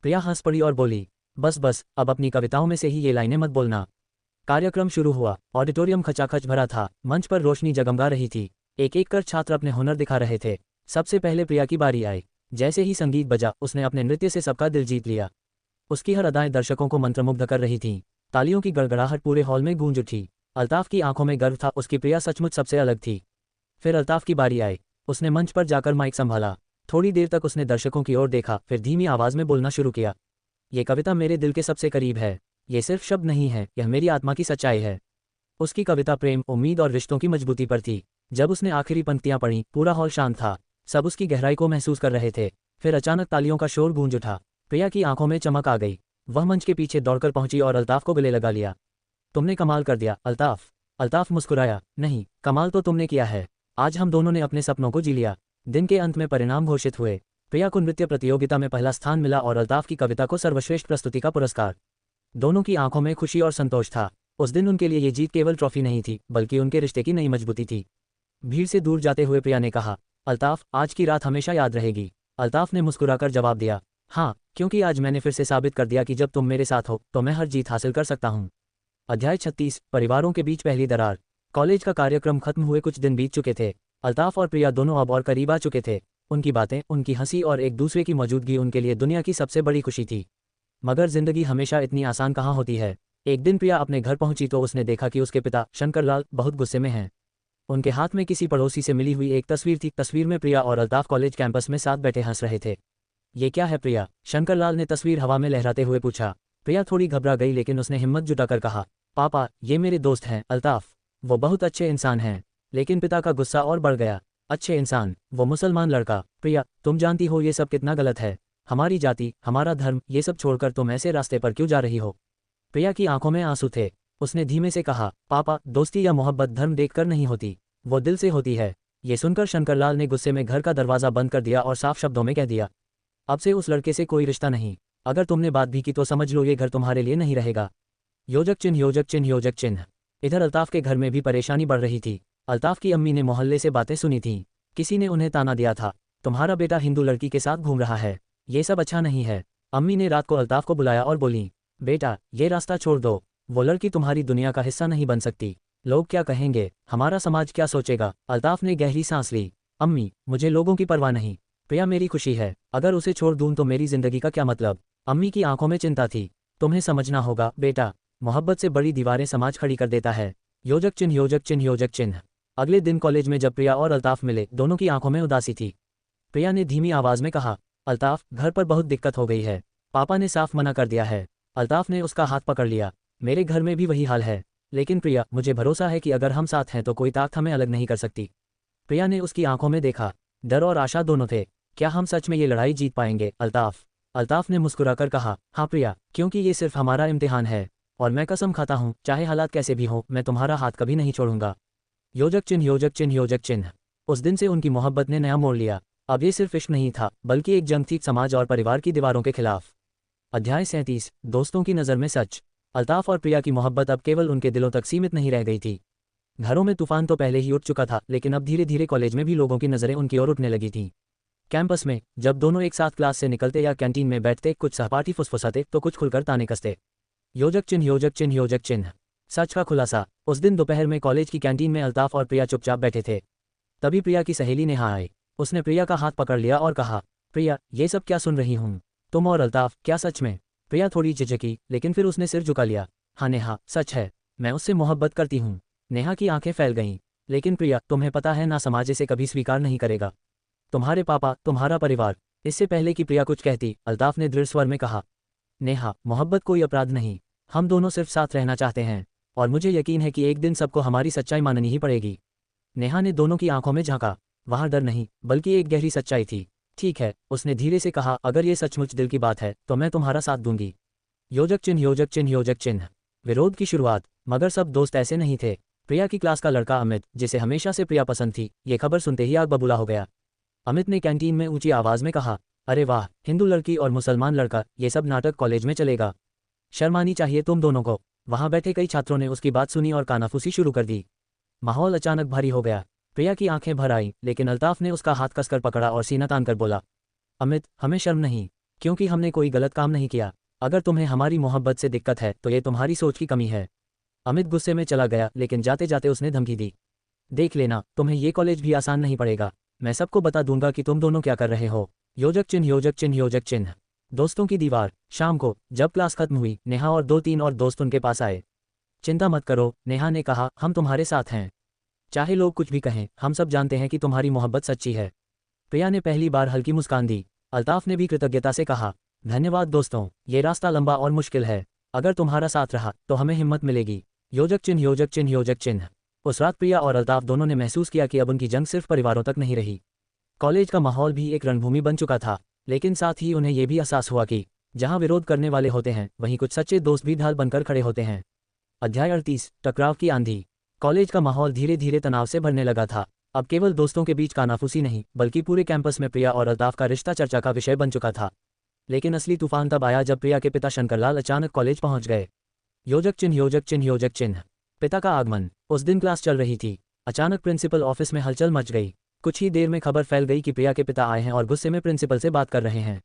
प्रिया हंस पड़ी और बोली, बस बस, अब अपनी कविताओं में से ही ये लाइनें मत बोलना। कार्यक्रम शुरू हुआ। ऑडिटोरियम खचाखच भरा था। मंच पर रोशनी जगमगा रही थी। एक एक कर छात्र अपने हुनर दिखा रहे थे। सबसे पहले प्रिया की बारी आई। जैसे ही संगीत बजा, उसने अपने नृत्य से सबका दिल जीत लिया। उसकी हर अदाएं दर्शकों को मंत्रमुग्ध कर रही थीं। तालियों की गड़गड़ाहट पूरे हॉल में गूंज उठी। अल्ताफ की आंखों में गर्व था, उसकी प्रिया सचमुच सबसे अलग थी। फिर अल्ताफ की बारी आई। उसने मंच पर जाकर माइक संभाला। थोड़ी देर तक उसने दर्शकों की ओर देखा, फिर धीमी आवाज में बोलना शुरू किया। ये कविता मेरे दिल के सबसे करीब है। ये सिर्फ शब्द नहीं है, यह मेरी आत्मा की सच्चाई है। उसकी कविता प्रेम, उम्मीद और रिश्तों की मजबूती पर थी। जब उसने आखिरी पंक्तियां पढ़ीं, पूरा हॉल शांत था। सब उसकी गहराई को महसूस कर रहे थे। फिर अचानक तालियों का शोर गूंज उठा। प्रिया की आंखों में चमक आ गई। वह मंच के पीछे दौड़कर पहुंची और अल्ताफ को गले लगा लिया। तुमने कमाल कर दिया अल्ताफ। अल्ताफ मुस्कुराया। नहीं, कमाल तो तुमने किया है। आज हम दोनों ने अपने सपनों को जी लिया। दिन के अंत में परिणाम घोषित हुए। प्रिया को नृत्य प्रतियोगिता में पहला स्थान मिला और अल्ताफ की कविता को सर्वश्रेष्ठ प्रस्तुति का पुरस्कार। दोनों की आंखों में खुशी और संतोष था। उस दिन उनके लिए ये जीत केवल ट्रॉफी नहीं थी, बल्कि उनके रिश्ते की नई मजबूती थी। भीड़ से दूर जाते हुए प्रिया ने कहा, अल्ताफ, आज की रात हमेशा याद रहेगी। अल्ताफ ने मुस्कुराकर जवाब दिया, हाँ, क्योंकि आज मैंने फिर से साबित कर दिया कि जब तुम मेरे साथ हो तो मैं हर जीत हासिल कर सकता हूँ। अध्याय 36, परिवारों के बीच पहली दरार। कॉलेज का कार्यक्रम खत्म हुए कुछ दिन बीत चुके थे। अल्ताफ और प्रिया दोनों अब और करीब आ चुके थे। उनकी बातें, उनकी हंसी और एक दूसरे की मौजूदगी उनके लिए दुनिया की सबसे बड़ी खुशी थी। मगर जिंदगी हमेशा इतनी आसान कहाँ होती है। एक दिन प्रिया अपने घर पहुंची तो उसने देखा कि उसके पिता शंकरलाल बहुत गुस्से में हैं। उनके हाथ में किसी पड़ोसी से मिली हुई एक तस्वीर थी। तस्वीर में प्रिया और अल्ताफ कॉलेज कैंपस में साथ बैठे हंस रहे थे। ये क्या है प्रिया? शंकरलाल ने तस्वीर हवा में लहराते हुए पूछा। प्रिया थोड़ी घबरा गई, लेकिन उसने हिम्मत जुटाकर कहा, पापा, ये मेरे दोस्त हैं अल्ताफ। वो बहुत अच्छे इंसान हैं। लेकिन पिता का गुस्सा और बढ़ गया। अच्छे इंसान? वो मुसलमान लड़का। प्रिया, तुम जानती हो ये सब कितना गलत है। हमारी जाति, हमारा धर्म, ये सब छोड़कर तुम ऐसे रास्ते पर क्यों जा रही हो? प्रिया की आंखों में आंसू थे। उसने धीमे से कहा, पापा, दोस्ती या मोहब्बत धर्म देखकर नहीं होती, वो दिल से होती है। ये सुनकर शंकरलाल ने गुस्से में घर का दरवाजा बंद कर दिया और साफ शब्दों में कह दिया, अब से उस लड़के से कोई रिश्ता नहीं। अगर तुमने बात भी की तो समझ लो ये घर तुम्हारे लिए नहीं रहेगा। योजक चिन्ह, योजक चिन्ह, योजक चिन्ह। इधर अल्ताफ के घर में भी परेशानी बढ़ रही थी। अल्ताफ की अम्मी ने मोहल्ले से बातें सुनी थीं। किसी ने उन्हें ताना दिया था, तुम्हारा बेटा हिंदू लड़की के साथ घूम रहा है, ये सब अच्छा नहीं है। अम्मी ने रात को अल्ताफ को बुलाया और बोली, बेटा, ये रास्ता छोड़ दो। वो लड़की तुम्हारी दुनिया का हिस्सा नहीं बन सकती। लोग क्या कहेंगे, हमारा समाज क्या सोचेगा? अल्ताफ ने गहरी सांस ली। अम्मी, मुझे लोगों की परवाह नहीं। प्रिया मेरी खुशी है। अगर उसे छोड़ दूं तो मेरी जिंदगी का क्या मतलब? अम्मी की आंखों में चिंता थी। तुम्हें समझना होगा बेटा, मोहब्बत से बड़ी दीवारें समाज खड़ी कर देता है। योजक चिन्ह, योजक चिन्ह, योजक चिन्ह। अगले दिन कॉलेज में जब प्रिया और अल्ताफ मिले, दोनों की आंखों में उदासी थी। प्रिया ने धीमी आवाज में कहा, अल्ताफ, घर पर बहुत दिक्कत हो गई है। पापा ने साफ मना कर दिया है। अल्ताफ ने उसका हाथ पकड़ लिया। मेरे घर में भी वही हाल है। लेकिन प्रिया, मुझे भरोसा है कि अगर हम साथ हैं तो कोई ताकत हमें अलग नहीं कर सकती। प्रिया ने उसकी आंखों में देखा। डर और आशा दोनों थे। क्या हम सच में ये लड़ाई जीत पाएंगे अल्ताफ? अल्ताफ ने मुस्कुराकर कहा, हाँ प्रिया, क्योंकि ये सिर्फ हमारा इम्तिहान है। और मैं कसम खाता हूँ, चाहे हालात कैसे भी हों, मैं तुम्हारा हाथ कभी नहीं छोड़ूंगा। योजक चिन्ह, योजक चिन्ह, योजक चिन्ह। उस दिन से उनकी मोहब्बत ने नया मोड़ लिया। अब ये सिर्फ इश्क नहीं था, बल्कि एक जंग थी समाज और परिवार की दीवारों के खिलाफ। अध्याय 37, दोस्तों की नज़र में सच। अल्ताफ और प्रिया की मोहब्बत अब केवल उनके दिलों तक सीमित नहीं रह गई थी। घरों में तूफान तो पहले ही उठ चुका था, लेकिन अब धीरे धीरे कॉलेज में भी लोगों की नज़रें उनकी ओर उठने लगी थीं। कैंपस में जब दोनों एक साथ क्लास से निकलते या कैंटीन में बैठते, कुछ सहपाठी फुसफुसाते तो कुछ खुलकर ताने कसते। योजक चिन्ह, योजक चिन्ह, योजक चिन्ह। सच का खुलासा। उस दिन दोपहर में कॉलेज की कैंटीन में अल्ताफ और प्रिया चुपचाप बैठे थे। तभी प्रिया की सहेली नेहा आई। उसने प्रिया का हाथ पकड़ लिया और कहा, प्रिया, ये सब क्या सुन रही हूँ? तुम और अल्ताफ, क्या सच में? प्रिया थोड़ी झिझकी, लेकिन फिर उसने सिर झुका लिया। हाँ नेहा, सच है, मैं उससे मोहब्बत करती हूँ। नेहा की आंखें फैल गईं। लेकिन प्रिया, तुम्हें पता है ना, समाज इसे कभी स्वीकार नहीं करेगा। तुम्हारे पापा, तुम्हारा परिवार। इससे पहले कि प्रिया कुछ कहती, अल्ताफ ने दृढ़ स्वर में कहा, नेहा, मोहब्बत कोई अपराध नहीं। हम दोनों सिर्फ साथ रहना चाहते हैं, और मुझे यकीन है कि एक दिन सबको हमारी सच्चाई माननी ही पड़ेगी। नेहा ने दोनों की आंखों में झांका। वहां डर नहीं, बल्कि एक गहरी सच्चाई थी। ठीक है, उसने धीरे से कहा, अगर ये सचमुच दिल की बात है तो मैं तुम्हारा साथ दूंगी। योजक चिन्ह, योजक चिन्ह, योजक चिन्ह। विरोध की शुरुआत। मगर सब दोस्त ऐसे नहीं थे। प्रिया की क्लास का लड़का अमित, जिसे हमेशा से प्रिया पसंद थी, ये खबर सुनते ही आग बबूला हो गया। अमित ने कैंटीन में ऊंची आवाज में कहा, अरे वाह, हिंदू लड़की और मुसलमान लड़का, ये सब नाटक कॉलेज में चलेगा। शर्म आनी चाहिए तुम दोनों को। वहां बैठे कई छात्रों ने उसकी बात सुनी और कानाफूसी शुरू कर दी। माहौल अचानक भारी हो गया। प्रिया की आंखें भर आईं, लेकिन अल्ताफ ने उसका हाथ कसकर पकड़ा और सीना तान कर बोला, अमित, हमें शर्म नहीं, क्योंकि हमने कोई गलत काम नहीं किया। अगर तुम्हें हमारी मोहब्बत से दिक्कत है तो ये तुम्हारी सोच की कमी है। अमित गुस्से में चला गया, लेकिन जाते जाते उसने धमकी दी, देख लेना, तुम्हें ये कॉलेज भी आसान नहीं पड़ेगा। मैं सबको बता दूंगा कि तुम दोनों क्या कर रहे हो। योजक चिन्ह योजक चिन्ह योजक चिन्ह। दोस्तों की दीवार। शाम को जब क्लास खत्म हुई, नेहा और 2-3 और दोस्त उनके पास आए। चिंता मत करो, नेहा ने कहा, हम तुम्हारे साथ हैं। चाहे लोग कुछ भी कहें, हम सब जानते हैं कि तुम्हारी मोहब्बत सच्ची है। प्रिया ने पहली बार हल्की मुस्कान दी। अल्ताफ ने भी कृतज्ञता से कहा, धन्यवाद दोस्तों, ये रास्ता लंबा और मुश्किल है। अगर तुम्हारा साथ रहा तो हमें हिम्मत मिलेगी। योजक चिन्ह योजक चिन्ह योजक चिन्ह। उस रात प्रिया और अल्ताफ दोनों ने महसूस किया कि अब उनकी जंग सिर्फ परिवारों तक नहीं रही। कॉलेज का माहौल भी एक रणभूमि बन चुका था, लेकिन साथ ही उन्हें यह भी एहसास हुआ कि जहां विरोध करने वाले होते हैं, वहीं कुछ सच्चे दोस्त भी ढाल बनकर खड़े होते हैं। अध्याय 38, टकराव की आंधी। कॉलेज का माहौल धीरे धीरे तनाव से भरने लगा था। अब केवल दोस्तों के बीच कानाफूसी नहीं, बल्कि पूरे कैंपस में प्रिया और अल्ताफ का रिश्ता चर्चा का विषय बन चुका था। लेकिन असली तूफान तब आया जब प्रिया के पिता शंकरलाल अचानक कॉलेज पहुंच गए। योजक चिन्ह योजक चिन्ह योजक चिन्ह। पिता का आगमन। उस दिन क्लास चल रही थी। अचानक प्रिंसिपल ऑफिस में हलचल मच गई। कुछ ही देर में खबर फैल गई कि प्रिया के पिता आए हैं और गुस्से में प्रिंसिपल से बात कर रहे हैं।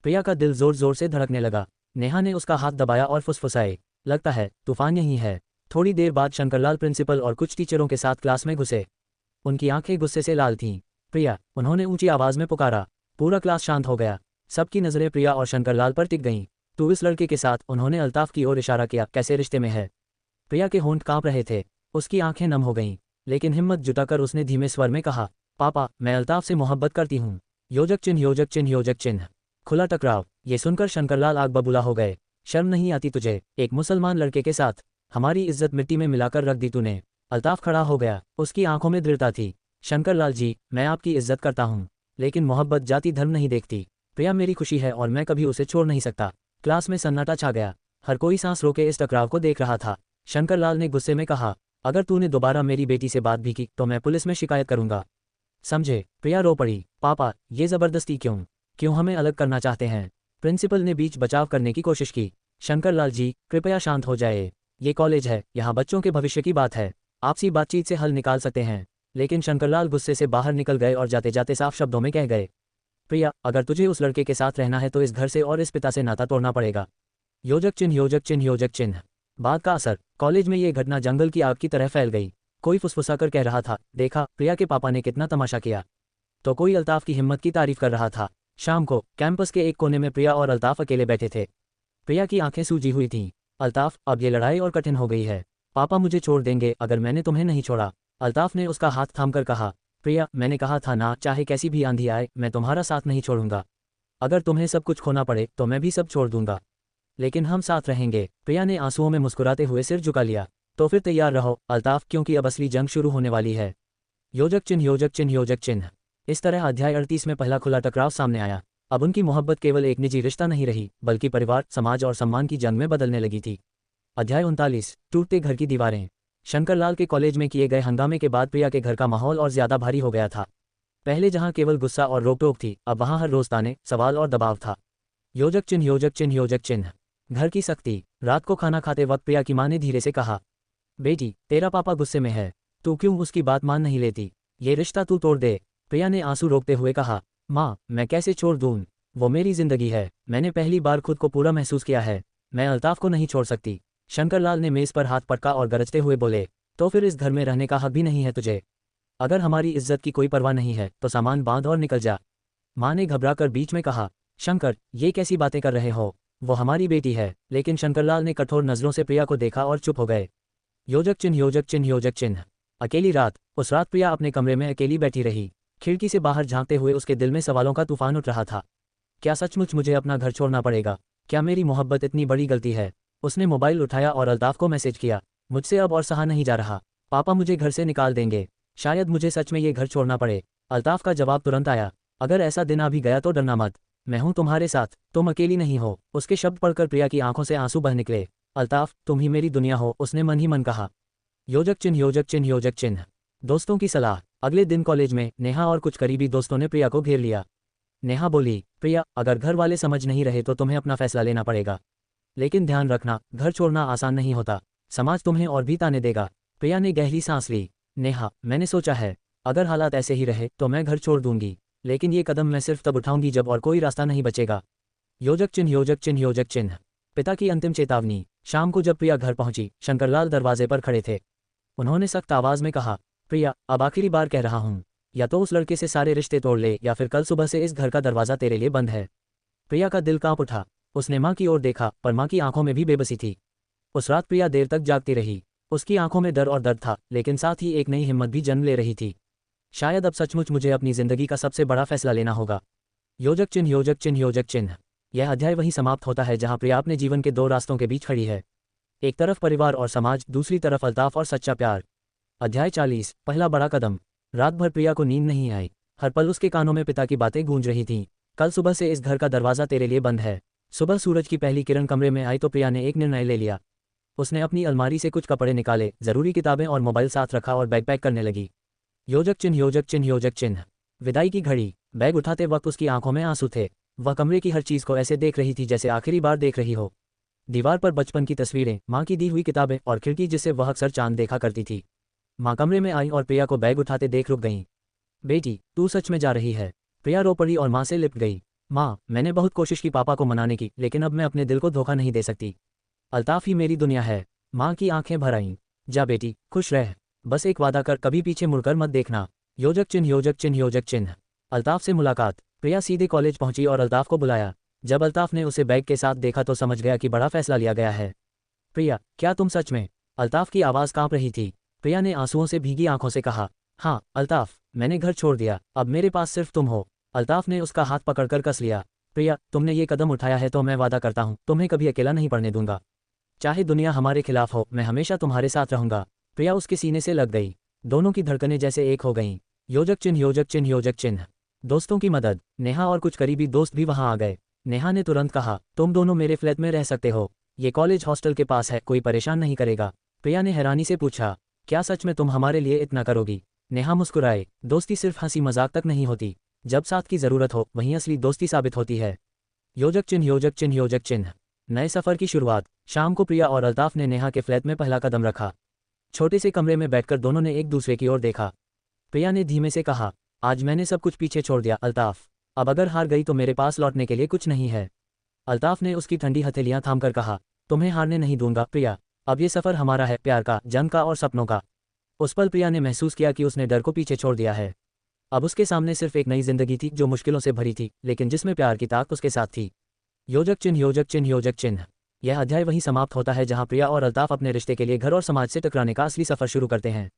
प्रिया का दिल जोर जोर से धड़कने लगा। नेहा ने उसका हाथ दबाया और फुसफुसाए, लगता है तूफान यही है। थोड़ी देर बाद शंकरलाल प्रिंसिपल और कुछ टीचरों के साथ क्लास में घुसे। उनकी आंखें गुस्से से लाल थीं। प्रिया, उन्होंने ऊंची आवाज में पुकारा। पूरा क्लास शांत हो गया। सबकी नजरें प्रिया और शंकरलाल पर टिक गईं। तू इस लड़के के साथ, उन्होंने अल्ताफ की ओर इशारा किया, कैसे रिश्ते में है? प्रिया के होंठ कांप रहे थे। उसकी आंखें नम हो गईं, लेकिन हिम्मत जुटाकर उसने धीमे स्वर में कहा, पापा, मैं अल्ताफ से मोहब्बत करती हूँ। योजक चिन्ह योजक चिन्ह योजक चिन्ह। खुला टकराव। ये सुनकर शंकरलाल आग बबूला हो गए। शर्म नहीं आती तुझे, एक मुसलमान लड़के के साथ हमारी इज्जत मिट्टी में मिलाकर रख दी तूने। अल्ताफ खड़ा हो गया, उसकी आंखों में दृढ़ता थी। शंकरलाल जी, मैं आपकी इज्जत करता हूँ, लेकिन मोहब्बत जाति धर्म नहीं देखती। प्रिया मेरी खुशी है और मैं कभी उसे छोड़ नहीं सकता। क्लास में सन्नाटा छा गया। हर कोई सांस रोके इस टकराव को देख रहा था। शंकरलाल ने गुस्से में कहा, अगर तूने दोबारा मेरी बेटी से बात भी की तो मैं पुलिस में शिकायत करूंगा, समझे? प्रिया रो पड़ी, पापा, ये जबरदस्ती क्यों हमें अलग करना चाहते हैं? प्रिंसिपल ने बीच बचाव करने की कोशिश की। शंकरलाल जी, कृपया शांत हो जाए। ये कॉलेज है, यहाँ बच्चों के भविष्य की बात है। आपसी बातचीत से हल निकाल सकते हैं। लेकिन शंकरलाल गुस्से से बाहर निकल गए और जाते जाते साफ शब्दों में कह गए, प्रिया, अगर तुझे उस लड़के के साथ रहना है तो इस घर से और इस पिता से नाता तोड़ना पड़ेगा। योजक चिन्ह योजक चिन्ह योजक चिन्ह। बाद का असर। कॉलेज में ये घटना जंगल की आग की तरह फैल गई। कोई फुसफुसाकर कह रहा था, देखा, प्रिया के पापा ने कितना तमाशा किया। तो कोई अल्ताफ की हिम्मत की तारीफ कर रहा था। शाम को कैंपस के एक कोने में प्रिया और अल्ताफ अकेले बैठे थे। प्रिया की आंखें सूजी हुई थीं। अल्ताफ, अब ये लड़ाई और कठिन हो गई है। पापा मुझे छोड़ देंगे अगर मैंने तुम्हें नहीं छोड़ा। अल्ताफ ने उसका हाथ थामकर कहा, प्रिया, मैंने कहा था ना, चाहे कैसी भी आंधी आए, मैं तुम्हारा साथ नहीं छोड़ूंगा। अगर तुम्हें सब कुछ खोना पड़े तो मैं भी सब छोड़ दूंगा, लेकिन हम साथ रहेंगे। प्रिया ने आंसुओं में मुस्कुराते हुए सिर झुका लिया। तो फिर तैयार रहो अल्ताफ, क्योंकि अब असली जंग शुरू होने वाली है। योजक चिन्ह योजक चिन्ह योजक चिन्ह। इस तरह अध्याय 38 में पहला खुला टकराव सामने आया। अब उनकी मोहब्बत केवल एक निजी रिश्ता नहीं रही, बल्कि परिवार, समाज और सम्मान की जंग में बदलने लगी थी। अध्याय 39, टूटते घर की दीवारें। शंकरलाल के कॉलेज में किए गए हंगामे के बाद प्रिया के घर का माहौल और ज्यादा भारी हो गया था। पहले जहां केवल गुस्सा और रोक-टोक थी, अब वहां हर रोज ताने, सवाल और दबाव था। योजक चिन्ह योजक चिन्ह योजक चिन्ह। घर की सख्ती। रात को खाना खाते वक्त प्रिया की मां ने धीरे से कहा, बेटी, तेरा पापा गुस्से में है, तू क्यों उसकी बात मान नहीं लेती? ये रिश्ता तू तोड़ दे। प्रिया ने आंसू रोकते हुए कहा, माँ, मैं कैसे छोड़ दूँ? वो मेरी जिंदगी है। मैंने पहली बार खुद को पूरा महसूस किया है। मैं अल्ताफ को नहीं छोड़ सकती। शंकरलाल ने मेज पर हाथ पटका और गरजते हुए बोले, तो फिर इस घर में रहने का हक भी नहीं है तुझे? अगर हमारी इज्जत की कोई परवाह नहीं है तो सामान बांध और निकल जा। माँ ने घबराकर बीच में कहा, शंकर, ये कैसी बातें कर रहे हो? वो हमारी बेटी है। लेकिन शंकरलाल ने कठोर नजरों से प्रिया को देखा और चुप हो गए। योजक चिन्ह योजक चिन्ह योजक चिन्ह। अकेली रात। उस रात प्रिया अपने कमरे में अकेली बैठी रही। खिड़की से बाहर झांकते हुए उसके दिल में सवालों का तूफान उठ रहा था। क्या सचमुच मुझे अपना घर छोड़ना पड़ेगा? क्या मेरी मोहब्बत इतनी बड़ी गलती है? उसने मोबाइल उठाया और अल्ताफ को मैसेज किया, मुझसे अब और सहा नहीं जा रहा। पापा मुझे घर से निकाल देंगे। शायद मुझे सच में ये घर छोड़ना पड़े। अल्ताफ का जवाब तुरंत आया, अगर ऐसा दिन आ भी गया तो डरना मत, मैं हूं तुम्हारे साथ, तुम अकेली नहीं हो। उसके शब्द पढ़कर प्रिया की आंखों से आंसू बह निकले। अल्ताफ, तुम ही मेरी दुनिया हो, उसने मन ही मन कहा। योजक चिन्ह योजक चिन्ह योजक चिन्ह। दोस्तों की सलाह। अगले दिन कॉलेज में नेहा और कुछ करीबी दोस्तों ने प्रिया को घेर लिया। नेहा बोली, प्रिया, अगर घर वाले समझ नहीं रहे तो तुम्हें अपना फैसला लेना पड़ेगा। लेकिन ध्यान रखना, घर छोड़ना आसान नहीं होता। समाज तुम्हें और भी ताने देगा। प्रिया ने गहरी सांस ली। नेहा, मैंने सोचा है, अगर हालात ऐसे ही रहे तो मैं घर छोड़ दूंगी, लेकिन ये कदम मैं सिर्फ तब उठाऊंगी जब और कोई रास्ता नहीं बचेगा। योजक चिन्ह योजक चिन्ह योजक चिन्ह। पिता की अंतिम चेतावनी। शाम को जब प्रिया घर पहुंची, शंकरलाल दरवाजे पर खड़े थे। उन्होंने सख्त आवाज में कहा, प्रिया, अब आखिरी बार कह रहा हूं, या तो उस लड़के से सारे रिश्ते तोड़ ले या फिर कल सुबह से इस घर का दरवाजा तेरे लिए बंद है। प्रिया का दिल कांप उठा। उसने माँ की ओर देखा, पर माँ की आंखों में भी बेबसी थी। उस रात प्रिया देर तक जागती रही। उसकी आंखों में डर और दर्द था, लेकिन साथ ही एक नई हिम्मत भी जन्म ले रही थी। शायद अब सचमुच मुझे अपनी जिंदगी का सबसे बड़ा फैसला लेना होगा। योजक चिन्ह योजक चिन्ह योजक चिन्ह। यह अध्याय वहीं समाप्त होता है जहां प्रिया अपने जीवन के दो रास्तों के बीच खड़ी है। एक तरफ परिवार और समाज, दूसरी तरफ अल्ताफ और सच्चा प्यार। अध्याय 40, पहला बड़ा कदम। रात भर प्रिया को नींद नहीं आई। हर पल उसके कानों में पिता की बातें गूंज रही थीं। कल सुबह से इस घर का दरवाजा तेरे लिए बंद है। सुबह सूरज की पहली किरण कमरे में आई तो प्रिया ने एक निर्णय ले लिया। उसने अपनी अलमारी से कुछ कपड़े निकाले, जरूरी किताबें और मोबाइल साथ रखा और बैग पैक करने लगी। योजक चिन्ह योजक चिन्ह योजक चिन्ह। विदाई की घड़ी। बैग उठाते वक्त उसकी आंखों में आंसू थे। वह कमरे की हर चीज को ऐसे देख रही थी जैसे आखिरी बार देख रही हो। दीवार पर बचपन की तस्वीरें, माँ की दी हुई किताबें और खिड़की जिससे वह अक्सर चांद देखा करती थी। माँ कमरे में आई और प्रिया को बैग उठाते देख रुक गईं। बेटी, तू सच में जा रही है? प्रिया रो पड़ी और माँ से लिपट गई। माँ, मैंने बहुत कोशिश की पापा को मनाने की, लेकिन अब मैं अपने दिल को धोखा नहीं दे सकती। अल्ताफ ही मेरी दुनिया है। माँ की आंखें भर आईं। जा बेटी, खुश रह। बस एक वादा कर, कभी पीछे मुड़कर मत देखना। योजक चिन्ह योजक चिन्ह योजक चिन्ह। अल्ताफ से मुलाकात। प्रिया सीधे कॉलेज पहुंची और अल्ताफ को बुलाया। जब अल्ताफ ने उसे बैग के साथ देखा तो समझ गया कि बड़ा फैसला लिया गया है। प्रिया, क्या तुम सच में? अल्ताफ की आवाज़ कांप रही थी। प्रिया ने आंसुओं से भीगी आंखों से कहा, हाँ अल्ताफ, मैंने घर छोड़ दिया, अब मेरे पास सिर्फ तुम हो। अल्ताफ ने उसका हाथ पकड़कर कस लिया। प्रिया, तुमने ये कदम उठाया है तो मैं वादा करता हूँ, तुम्हें कभी अकेला नहीं पड़ने दूंगा। चाहे दुनिया हमारे खिलाफ हो, मैं हमेशा तुम्हारे साथ रहूंगा। प्रिया उसके सीने से लग गई। दोनों की धड़कनें जैसे एक हो गईं। योजक चिन्ह योजक चिन्ह योजक चिन्ह। दोस्तों की मदद। नेहा और कुछ करीबी दोस्त भी वहां आ गए। नेहा ने तुरंत कहा, तुम दोनों मेरे फ्लैट में रह सकते हो। ये कॉलेज हॉस्टल के पास है, कोई परेशान नहीं करेगा। प्रिया ने हैरानी से पूछा, क्या सच में तुम हमारे लिए इतना करोगी? नेहा मुस्कुराए। दोस्ती सिर्फ हंसी मजाक तक नहीं होती, जब साथ की जरूरत हो वहीं असली दोस्ती साबित होती है। योजक चिन्ह योजक चिन्ह योजक चिन्ह। नए सफर की शुरुआत। शाम को प्रिया और अल्ताफ ने नेहा के फ्लैट में पहला कदम रखा। छोटे से कमरे में बैठकर दोनों ने एक दूसरे की ओर देखा। प्रिया ने धीमे से कहा, आज मैंने सब कुछ पीछे छोड़ दिया अल्ताफ। अब अगर हार गई तो मेरे पास लौटने के लिए कुछ नहीं है। अल्ताफ ने उसकी ठंडी हथेलियां थामकर कहा, तुम्हें हारने नहीं दूंगा प्रिया। अब ये सफर हमारा है, प्यार का, जंग का और सपनों का। उस पल प्रिया ने महसूस किया कि उसने डर को पीछे छोड़ दिया है। अब उसके सामने सिर्फ एक नई जिंदगी थी जो मुश्किलों से भरी थी, लेकिन जिसमें प्यार की ताकत उसके साथ थी। योजक चिन्ह योजक चिन्ह योजक चिन्ह। यह अध्याय वहीं समाप्त होता है जहां प्रिया और अल्ताफ अपने रिश्ते के लिए घर और समाज से टकराने का असली सफर शुरू करते हैं।